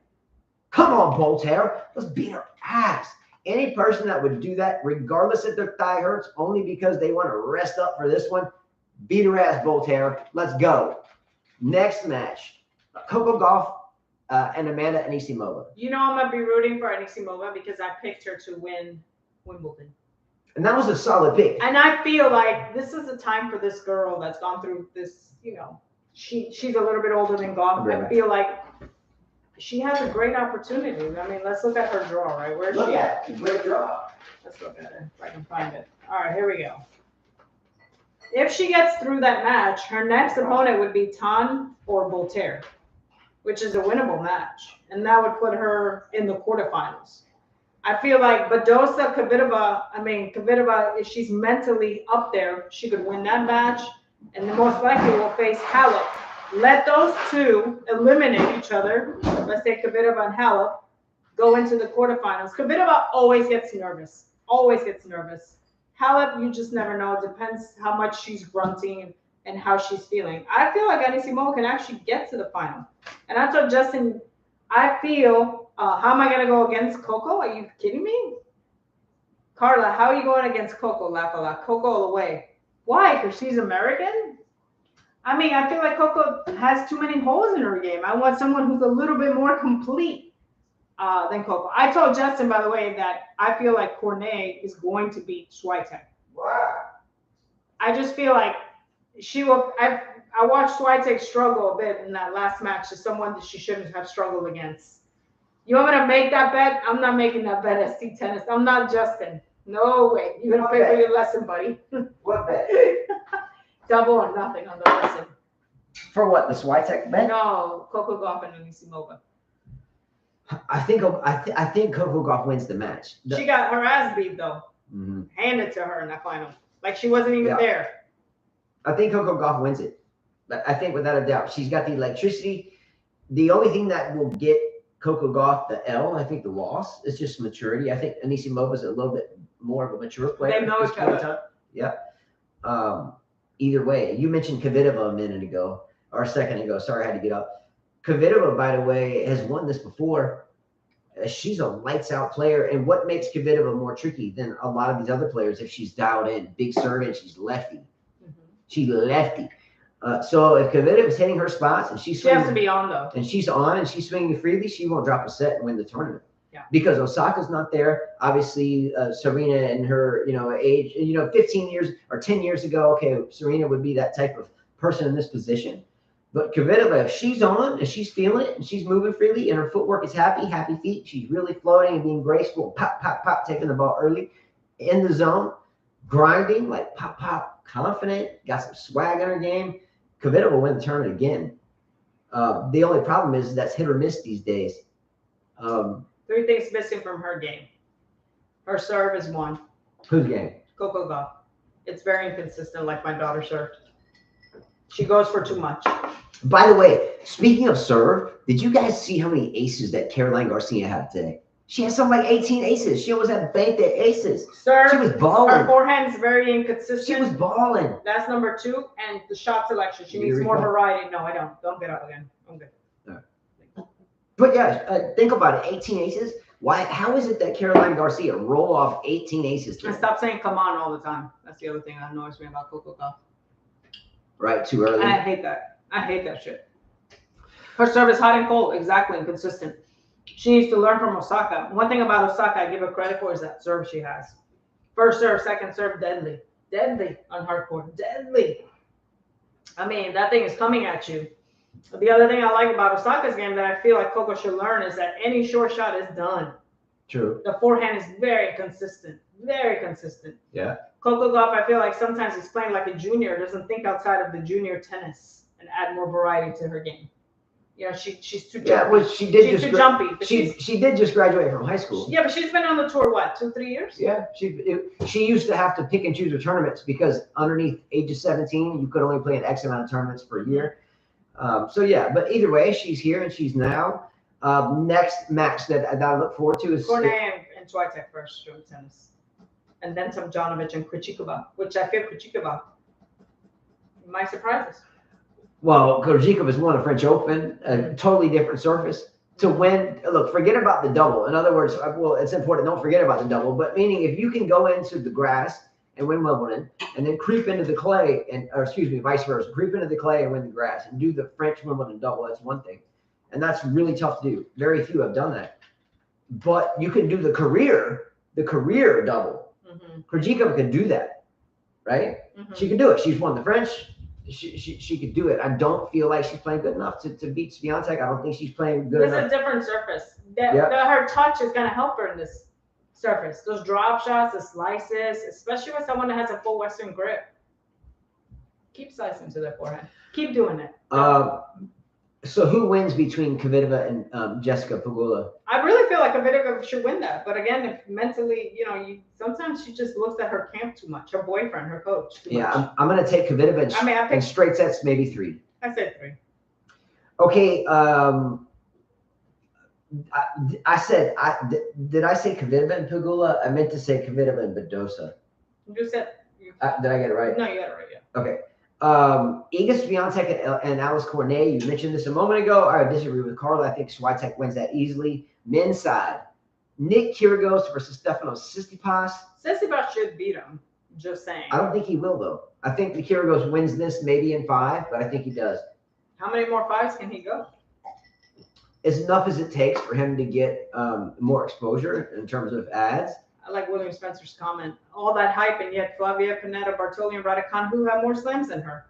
Come on, Voltaire. Let's beat her ass. Any person that would do that, regardless if their thigh hurts, only because they want to rest up for this one, beat her ass, Voltaire. Let's go. Next match, Coco Gauff and Amanda Anisimova. I'm going to be rooting for Anisimova because I picked her to win Wimbledon. And that was a solid pick. And I feel like this is the time for this girl that's gone through this, she's a little bit older than Gauff. I feel like she has a great opportunity. I mean, let's look at her draw, right? Where's she at? Great draw. Let's look at it if I can find it. All right, here we go. If she gets through that match, her next opponent would be Tan or Voltaire, which is a winnable match. And that would put her in the quarterfinals. I feel like Badosa, Kvitova, if she's mentally up there, she could win that match. And then most likely will face Halep. Let those two eliminate each other. Let's say Kvitova and Halep go into the quarterfinals. Kvitova always gets nervous. Halep, you just never know. It depends how much she's grunting and how she's feeling. I feel like Anisimova can actually get to the final. And I told Justin, I feel, how am I going to go against Coco? Are you kidding me? Carla, how are you going against Coco? Coco all the way. Why? Because she's American? I mean, I feel like Coco has too many holes in her game. I want someone who's a little bit more complete than Coco. I told Justin, by the way, that I feel like Cornet is going to beat Swiatek. Wow. I just feel like she will. I watched Swiatek struggle a bit in that last match to someone that she shouldn't have struggled against. You want me to make that bet? I'm not making that bet at C Tennis. I'm not Justin. No way. You're going to pay for your lesson, buddy. What bet? Double or nothing on the lesson. For what? The Swiatek bet? No, Coco Gauff and Anisimova. I think Coco Gauff wins the match. She got her ass beat though. Mm-hmm. Handed to her in that final. Like she wasn't even there. I think Coco Gauff wins it. I think without a doubt. She's got the electricity. The only thing that will get Coco Gauff the L, I think the loss, is just maturity. I think Anisimova is a little bit more of a mature player. They know each other. Yeah. Either way, you mentioned Kvitova a minute ago, or a second ago. Sorry, I had to get up. Kvitova, by the way, has won this before. She's a lights-out player, and what makes Kvitova more tricky than a lot of these other players if she's dialed in? Big serve, and she's lefty. Mm-hmm. She's lefty. So if Kvitova is hitting her spots and she has to be on though, and she's on and she's swinging freely, she won't drop a set and win the tournament. Yeah. Because Osaka's not there. Obviously, Serena and her, age, 15 years or 10 years ago, okay, Serena would be that type of person in this position. But Kvitova, if she's on and she's feeling it and she's moving freely and her footwork is happy feet, she's really floating and being graceful, pop, pop, pop, taking the ball early in the zone, grinding, like pop, pop, confident, got some swag in her game. Kvitova will win the tournament again. The only problem is that's hit or miss these days. Three things missing from her game. Her serve is one. Whose game? Coco Gauff. It's very inconsistent, like my daughter served. She goes for too much. By the way, speaking of serve, did you guys see how many aces that Caroline Garcia had today? She had something like 18 aces. She always had banked at aces. Serve. She was Her balling. forehand is very inconsistent. She was balling. That's number 2. And the shot selection. She needs more variety. No, I don't. Don't get up again. I'm good. But yeah, think about it. 18 aces. Why? How is it that Caroline Garcia roll off 18 aces? And stop saying "come on" all the time. That's the other thing that annoys me about Coco Gauff. Right, too early. I hate that. I hate that shit. Her serve is hot and cold, exactly, and consistent. She needs to learn from Osaka. One thing about Osaka I give her credit for is that serve she has. First serve, second serve, deadly. Deadly on hard court. Deadly. I mean, that thing is coming at you. The other thing I like about Osaka's game that I feel like Coco should learn is that any short shot is done. True. The forehand is very consistent. Very consistent. Yeah. Coco Gauff, I feel like sometimes he's playing like a junior, doesn't think outside of the junior tennis and add more variety to her game. You know, she's too jumpy. Yeah, well, she did She's just too jumpy. But she did just graduate from high school. Yeah, but she's been on the tour, what, 2-3 years? Yeah, she used to have to pick and choose her tournaments because underneath age of 17, you could only play an X amount of tournaments per year. So yeah, but either way, she's here and she's now. Next match that I look forward to is Cornet and Swiatek first doing tennis. And then some Djokovic and Krejcikova, which I feel Krejcikova might surprise us. Well, Krejcikova won a French Open, a totally different surface. To win, look, forget about the double. In other words, well, it's important, don't forget about the double, but meaning if you can go into the grass and win Wimbledon, and then creep into the clay, vice versa, creep into the clay and win the grass, and do the French Wimbledon double, that's one thing. And that's really tough to do. Very few have done that. But you can do the career double. Mm-hmm. Krejcikova can do that, right? Mm-hmm. She can do it. She's won the French. She could do it. I don't feel like she's playing good enough to beat Swiatek. I don't think she's playing good enough. It's a different surface. Her touch is going to help her in this surface. Those drop shots, the slices, especially with someone that has a full Western grip. Keep slicing to their forehand. Keep doing it. So who wins between Kvitova and Jessica Pegula? I really feel like Kvitova should win that. But again, if mentally, sometimes she just looks at her camp too much. Her boyfriend, her coach. Yeah, I'm going to take Kvitova in straight sets, maybe 3. I said 3. Okay. Did I say Kvitova and Pegula? I meant to say Kvitova and Badosa. You said. Did I get it right? No, you got it right. Yeah. Okay. Iga Swiatek and Alice Cornet, you mentioned this a moment ago. I disagree with Carla. I think Swiatek wins that easily. Men's side, Nick Kyrgios versus Stefanos Tsitsipas. Tsitsipas should beat him. Just saying. I don't think he will, though. I think the Kyrgios wins this maybe in 5, but I think he does. How many more 5s can he go? As enough as it takes for him to get more exposure in terms of ads. I like William Spencer's comment. All that hype, and yet Flavia, Pennetta, Bartoli, and Raducanu, who have more slams than her.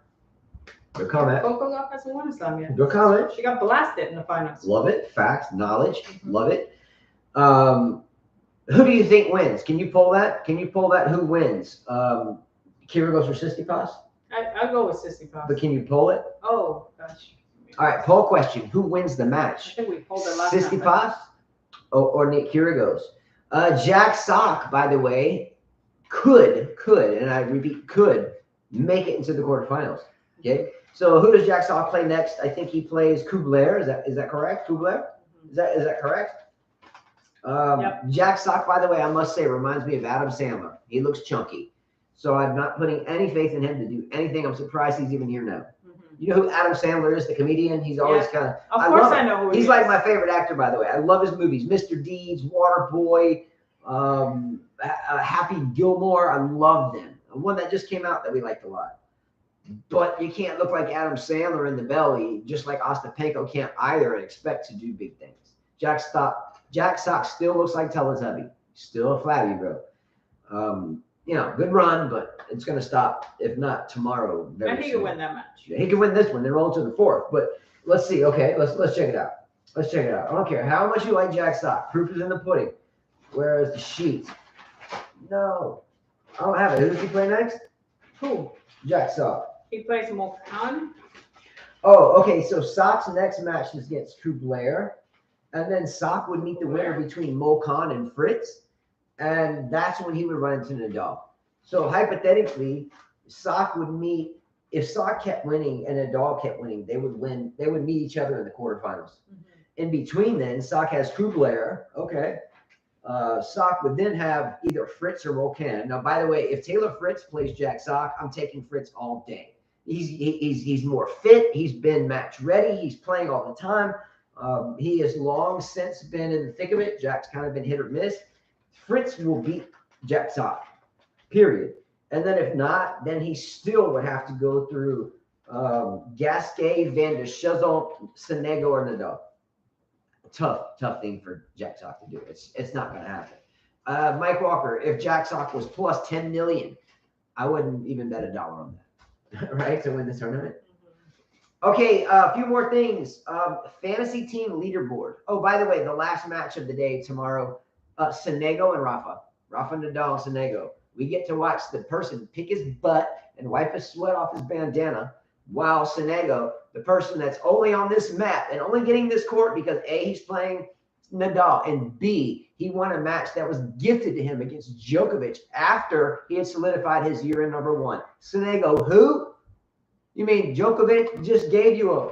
Good comment. Coco Gauff hasn't won a slam yet. Good comment. She got blasted in the finals. Love it. Facts, knowledge. Love it. Who do you think wins? Can you pull that? Who wins? Kyrgios or Tsitsipas? I'll go with Tsitsipas. But can you pull it? Oh, gosh. All right, poll question. Who wins the match? I think we pulled it last time. Tsitsipas or Nick Kyrgios? Jack Sock, by the way, could, and I repeat, could make it into the quarterfinals. Okay, so who does Jack Sock play next? I think he plays Kubler. Is that correct? Kubler? Is that correct? Yep. Jack Sock, by the way, I must say, reminds me of Adam Sandler. He looks chunky, so I'm not putting any faith in him to do anything. I'm surprised he's even here now. You know who Adam Sandler is, the comedian? He's always kind of. Of course I know who he is. He's like my favorite actor, by the way. I love his movies. Mr. Deeds, Waterboy, Happy Gilmore. I love them. One that just came out that we liked a lot. But you can't look like Adam Sandler in the belly, just like Ostapenko can't either, and expect to do big things. Jack Sock still looks like Teletubby. Still a flabby, bro. Good run, but it's going to stop, if not tomorrow. I think he could win that match. Yeah, he can win this one. They're rolling to the 4th. But let's see. Okay, let's check it out. Let's check it out. I don't care how much you like Jack Sock. Proof is in the pudding. Where is the sheet? No. I don't have it. Who does he play next? Who? Jack Sock. He plays Mokan. Oh, okay. So Sock's next match is against Kubler. And then Sock would meet the winner between Mokan and Fritz. And that's when he would run into Nadal. So hypothetically, Sock would meet, if Sock kept winning and Nadal kept winning, they would win. They would meet each other in the quarterfinals. In between then, Sock has Kubler. Okay. Sock would then have either Fritz or Volcan. Now, by the way, if Taylor Fritz plays Jack Sock, I'm taking Fritz all day. He's more fit. He's been match ready. He's playing all the time. He has long since been in the thick of it. Jack's kind of been hit or miss. Fritz will beat Jack Sock, period. And then if not, then he still would have to go through Gasquet, Van der Schuzel, Sonego, or Nadal. Tough thing for Jack Sock to do. It's not going to happen. Mike Walker, if Jack Sock was plus 10 million, I wouldn't even bet $1 on that, right, to win the tournament. Okay, a few more things. Fantasy team leaderboard. Oh, by the way, the last match of the day tomorrow, Sonego and Rafa Nadal and Sonego. We get to watch the person pick his butt and wipe his sweat off his bandana, while Sonego, the person that's only on this map and only getting this court because A, he's playing Nadal, and B, he won a match that was gifted to him against Djokovic after he had solidified his year in #1. Sonego, who? You mean Djokovic just gave you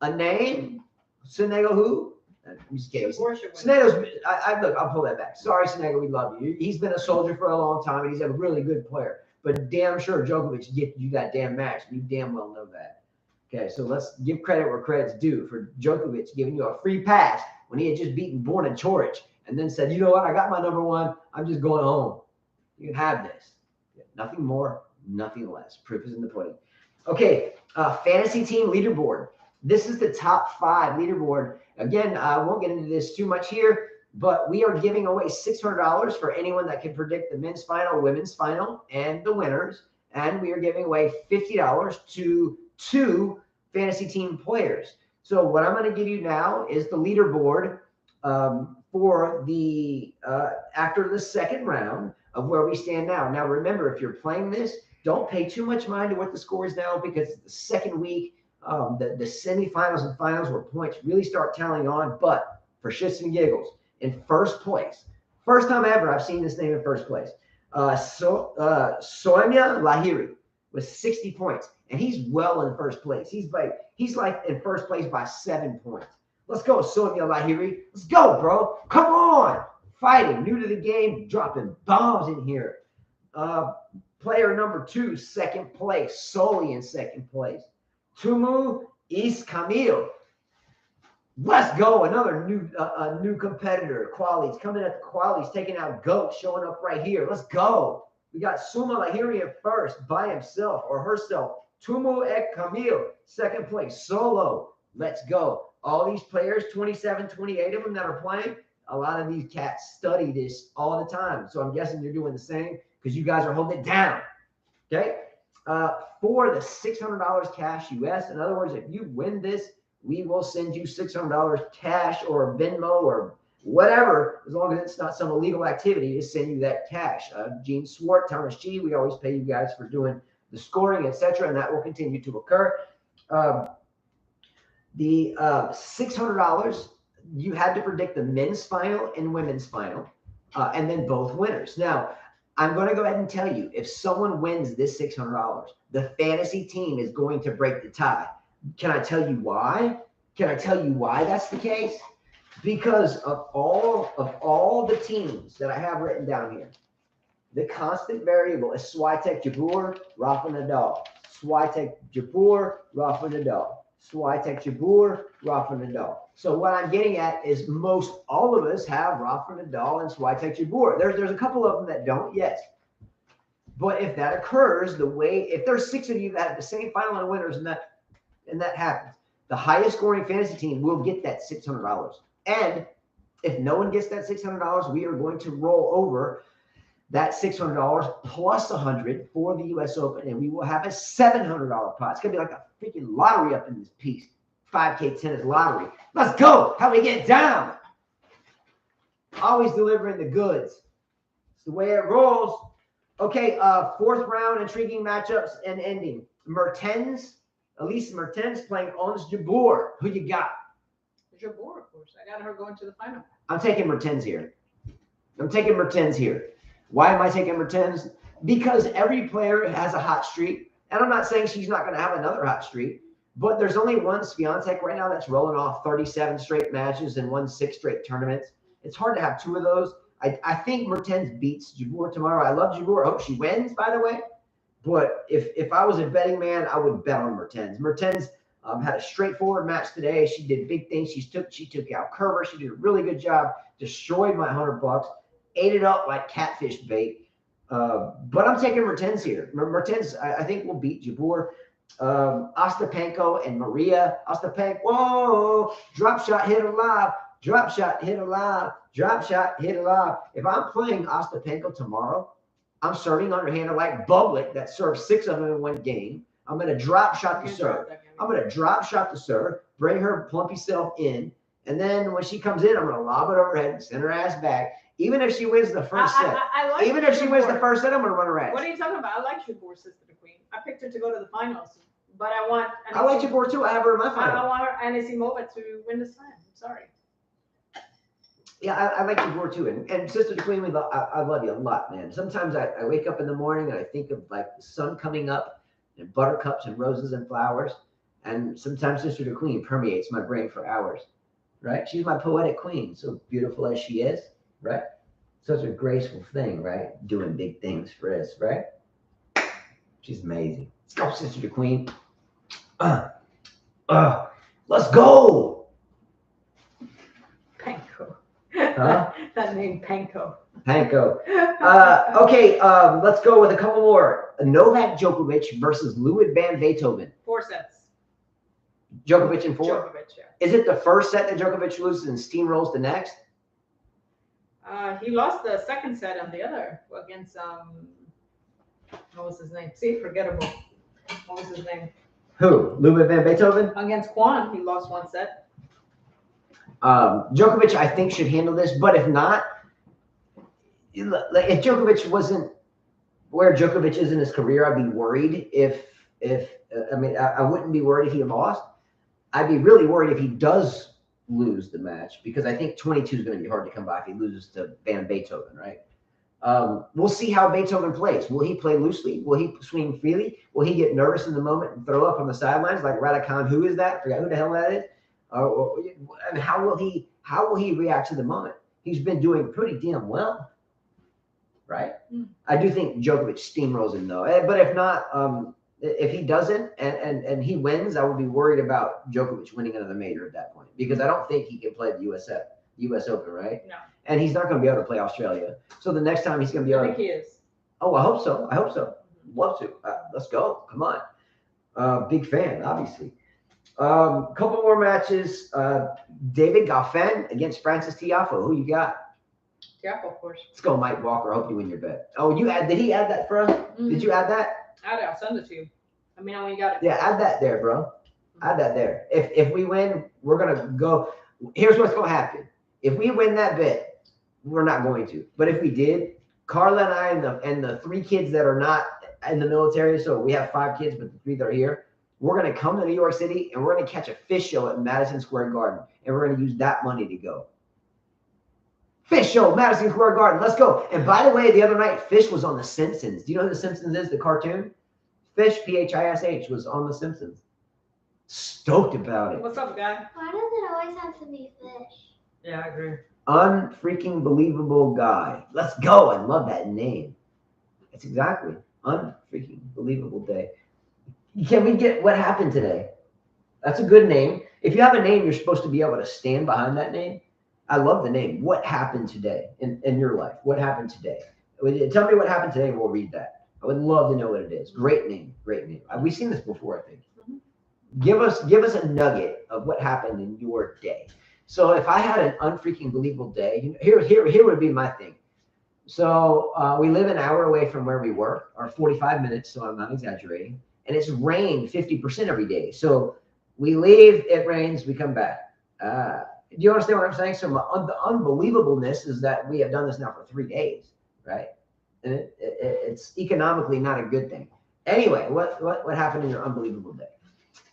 a name? Sonego, who? I'm just kidding. Sonego's, look, I'll pull that back. Sorry, Sonego, we love you. He's been a soldier for a long time, and he's a really good player. But damn sure Djokovic get you that damn match. You damn well know that. Okay, so let's give credit where credit's due for Djokovic giving you a free pass when he had just beaten Borna Coric and then said, you know what, I got my #1. I'm just going home. You can have this. Nothing more, nothing less. Proof is in the pudding. Okay, fantasy team leaderboard. This is the top 5 leaderboard. Again, I won't get into this too much here, but we are giving away $600 for anyone that can predict the men's final, women's final, and the winners. And we are giving away $50 to 2 fantasy team players. So what I'm going to give you now is the leaderboard for the after the second round of where we stand now. Now, remember, if you're playing this, don't pay too much mind to what the score is now, because it's the second week, the semifinals and finals where points really start tallying on. But for shits and giggles, in first place, first time ever I've seen this name in first place, Soumya Lahiri with 60 points, and he's well in first place. He's like in first place by 7 points. Let's go, Soumya Lahiri. Let's go, bro. Come on. Fighting, new to the game, dropping bombs in here. Player number 2, second place, solely in second place. Tumu Iskamil. Let's go. Another new competitor. Qualities coming at the qualities, taking out GOAT, showing up right here. Let's go. We got Suma Lahiri at first by himself or herself. Tumu Ek Kamil, second place, solo. Let's go. All these players, 27, 28 of them that are playing, a lot of these cats study this all the time. So I'm guessing you're doing the same because you guys are holding it down. Okay? For the $600 cash US, in other words, if you win this, we will send you $600 cash or Venmo or whatever, as long as it's not some illegal activity, to send you that cash. Gene Swart, Thomas G, we always pay you guys for doing the scoring, etc., and that will continue to occur. The $600, you had to predict the men's final and women's final, and then both winners. Now, I'm going to go ahead and tell you, if someone wins this $600, the fantasy team is going to break the tie. Can I tell you why? Can I tell you why that's the case? Because of all the teams that I have written down here, the constant variable is Swiatek Jabeur, Rafa Nadal. Swiatek Jabeur, Rafa Nadal. Swiatek Jabeur, Rafa Nadal. So what I'm getting at is most all of us have Rafa Nadal and Swiatek Jabeur. There's a couple of them that don't yet. But if that occurs, if there's 6 of you that have the same final and winners and that happens, the highest scoring fantasy team will get that $600. And if no one gets that $600, we are going to roll over that $600 plus $100 for the U.S. Open, and we will have a $700 pot. It's going to be like a freaking lottery up in this piece. 5K tennis lottery. Let's go. How we get down? Always delivering the goods. It's the way it rolls. Okay, 4th round, intriguing matchups and ending. Elise Mertens playing Ons Jabeur. Who you got? Jabeur, of course. I got her going to the final. I'm taking Mertens here. Why am I taking Mertens? Because every player has a hot streak. And I'm not saying she's not going to have another hot streak. But there's only one Swiatek right now that's rolling off 37 straight matches and won 6 straight tournaments. It's hard to have 2 of those. I think Mertens beats Jabeur tomorrow. I love Jabeur. I hope she wins, by the way. But if I was a betting man, I would bet on Mertens. Mertens had a straightforward match today. She did big things. She took out Kerber. She did a really good job. Destroyed my $100. Ate it up like catfish bait. But I'm taking Mertens here. Mertens, I think, will beat Jabeur. Ostapenko and Maria. Ostapenko, whoa, drop shot hit alive. Drop shot hit alive. Drop shot hit alive. If I'm playing Ostapenko tomorrow, I'm serving underhander like Bublik that served 6 of them in one game. I'm going to drop shot the serve. I'm going to drop shot the serve, bring her plumpy self in, and then when she comes in, I'm going to lob it overhead, send her ass back. Even if she wins the first set, even if she wins the first set, I'm going to run her ass. What are you talking about? I like Jabeur, Sister the Queen. I picked her to go to the finals, but I want. I like Jabeur too. I have her in my final. I want her Anisimova to win the slam. I'm sorry. Yeah, I like Jabeur too. And Sister the Queen, I love you a lot, man. Sometimes I wake up in the morning and I think of like the sun coming up and buttercups and roses and flowers. And sometimes Sister the Queen permeates my brain for hours, right? She's my poetic queen, so beautiful as she is, right? Such a graceful thing, right? Doing big things for us, right? She's amazing. Let's go, Sister the Queen. Let's go. Panko. Huh? That name, Panko. Panko. Okay, let's go with a couple more. Novak Djokovic versus Ludwig van Beethoven. 4 sets. Djokovic in 4? Djokovic, yeah. Is it the first set that Djokovic loses and steamrolls the next? He lost the second set on the other against, what was his name? See, forgettable. What was his name? Who? Ludwig van Beethoven? Against Kwan, he lost 1 set. Djokovic, I think, should handle this, but if not, if Djokovic wasn't where Djokovic is in his career, I'd be worried I wouldn't be worried if he lost. I'd be really worried if he does lose the match, because I think 22 is going to be hard to come by if he loses to Van Beethoven, right? We'll see how Beethoven plays. Will he play loosely? Will he swing freely? Will he get nervous in the moment and throw up on the sidelines like Raducanu? Who is that? Forgot who the hell that is. And how will he react to the moment? He's been doing pretty damn well, right? I do think Djokovic steamrolls him though. But if not, if he doesn't and he wins, I would be worried about Djokovic winning another major at that point, because I don't think he can play the US Open, right? No. And he's not going to be able to play Australia. So the next time he's going to be able to. I think he is. Oh, I hope so. Love to. Let's go. Come on. Big fan, obviously. Couple more matches. David Goffin against Francis Tiafoe. Who you got? Tiafoe, of course. Let's go, Mike Walker. I hope you win your bet. Oh, did he add that for us? Did you add that? I'll send it to you. Let me know when you got it. Yeah, add that there, bro. Add that there. If we win, we're gonna go. Here's what's gonna happen. If we win that bet, we're not going to. But if we did, Carla and I and the 3 kids that are not in the military, so we have 5 kids, but the 3 that are here, we're gonna come to New York City and we're gonna catch a fish show at Madison Square Garden, and we're gonna use that money to go. Fish show, Madison Square Garden. Let's go. And by the way, the other night, Fish was on The Simpsons. Do you know who The Simpsons is? The cartoon? Fish, Phish, was on The Simpsons. Stoked about it. What's up, guy? Why does it always have to be fish? Yeah, I agree. Unfreaking believable guy. Let's go. I love that name. That's exactly unfreaking believable day. Can we get what happened today? That's a good name. If you have a name, you're supposed to be able to stand behind that name. I love the name. What happened today in your life? What happened today? Tell me what happened today and we'll read that. I would love to know what it is. Great name. Great name. We've seen this before, I think. Give us a nugget of what happened in your day. So if I had an unfreaking believable day, here would be my thing. So we live an hour away from where we work, or 45 minutes, so I'm not exaggerating. And it's rained 50% every day. So we leave, it rains, we come back. Do you understand what I'm saying? So the unbelievableness is that we have done this now for 3 days, right? And it's economically not a good thing. Anyway, what happened in your unbelievable day?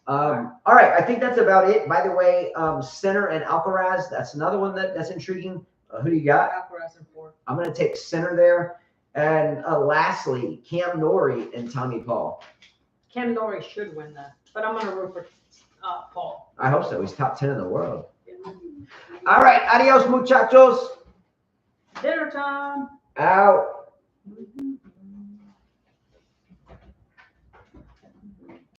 All right, I think that's about it. By the way, Sinner and Alcaraz, that's another one that's intriguing. Who do you got? Alcaraz in 4. I'm going to take Sinner there. And lastly, Cam Norrie and Tommy Paul. Cam Norrie should win that, but I'm going to root for Paul. I hope so. He's top 10 in the world. All right, adios, muchachos. Dinner time. Out. Mhm.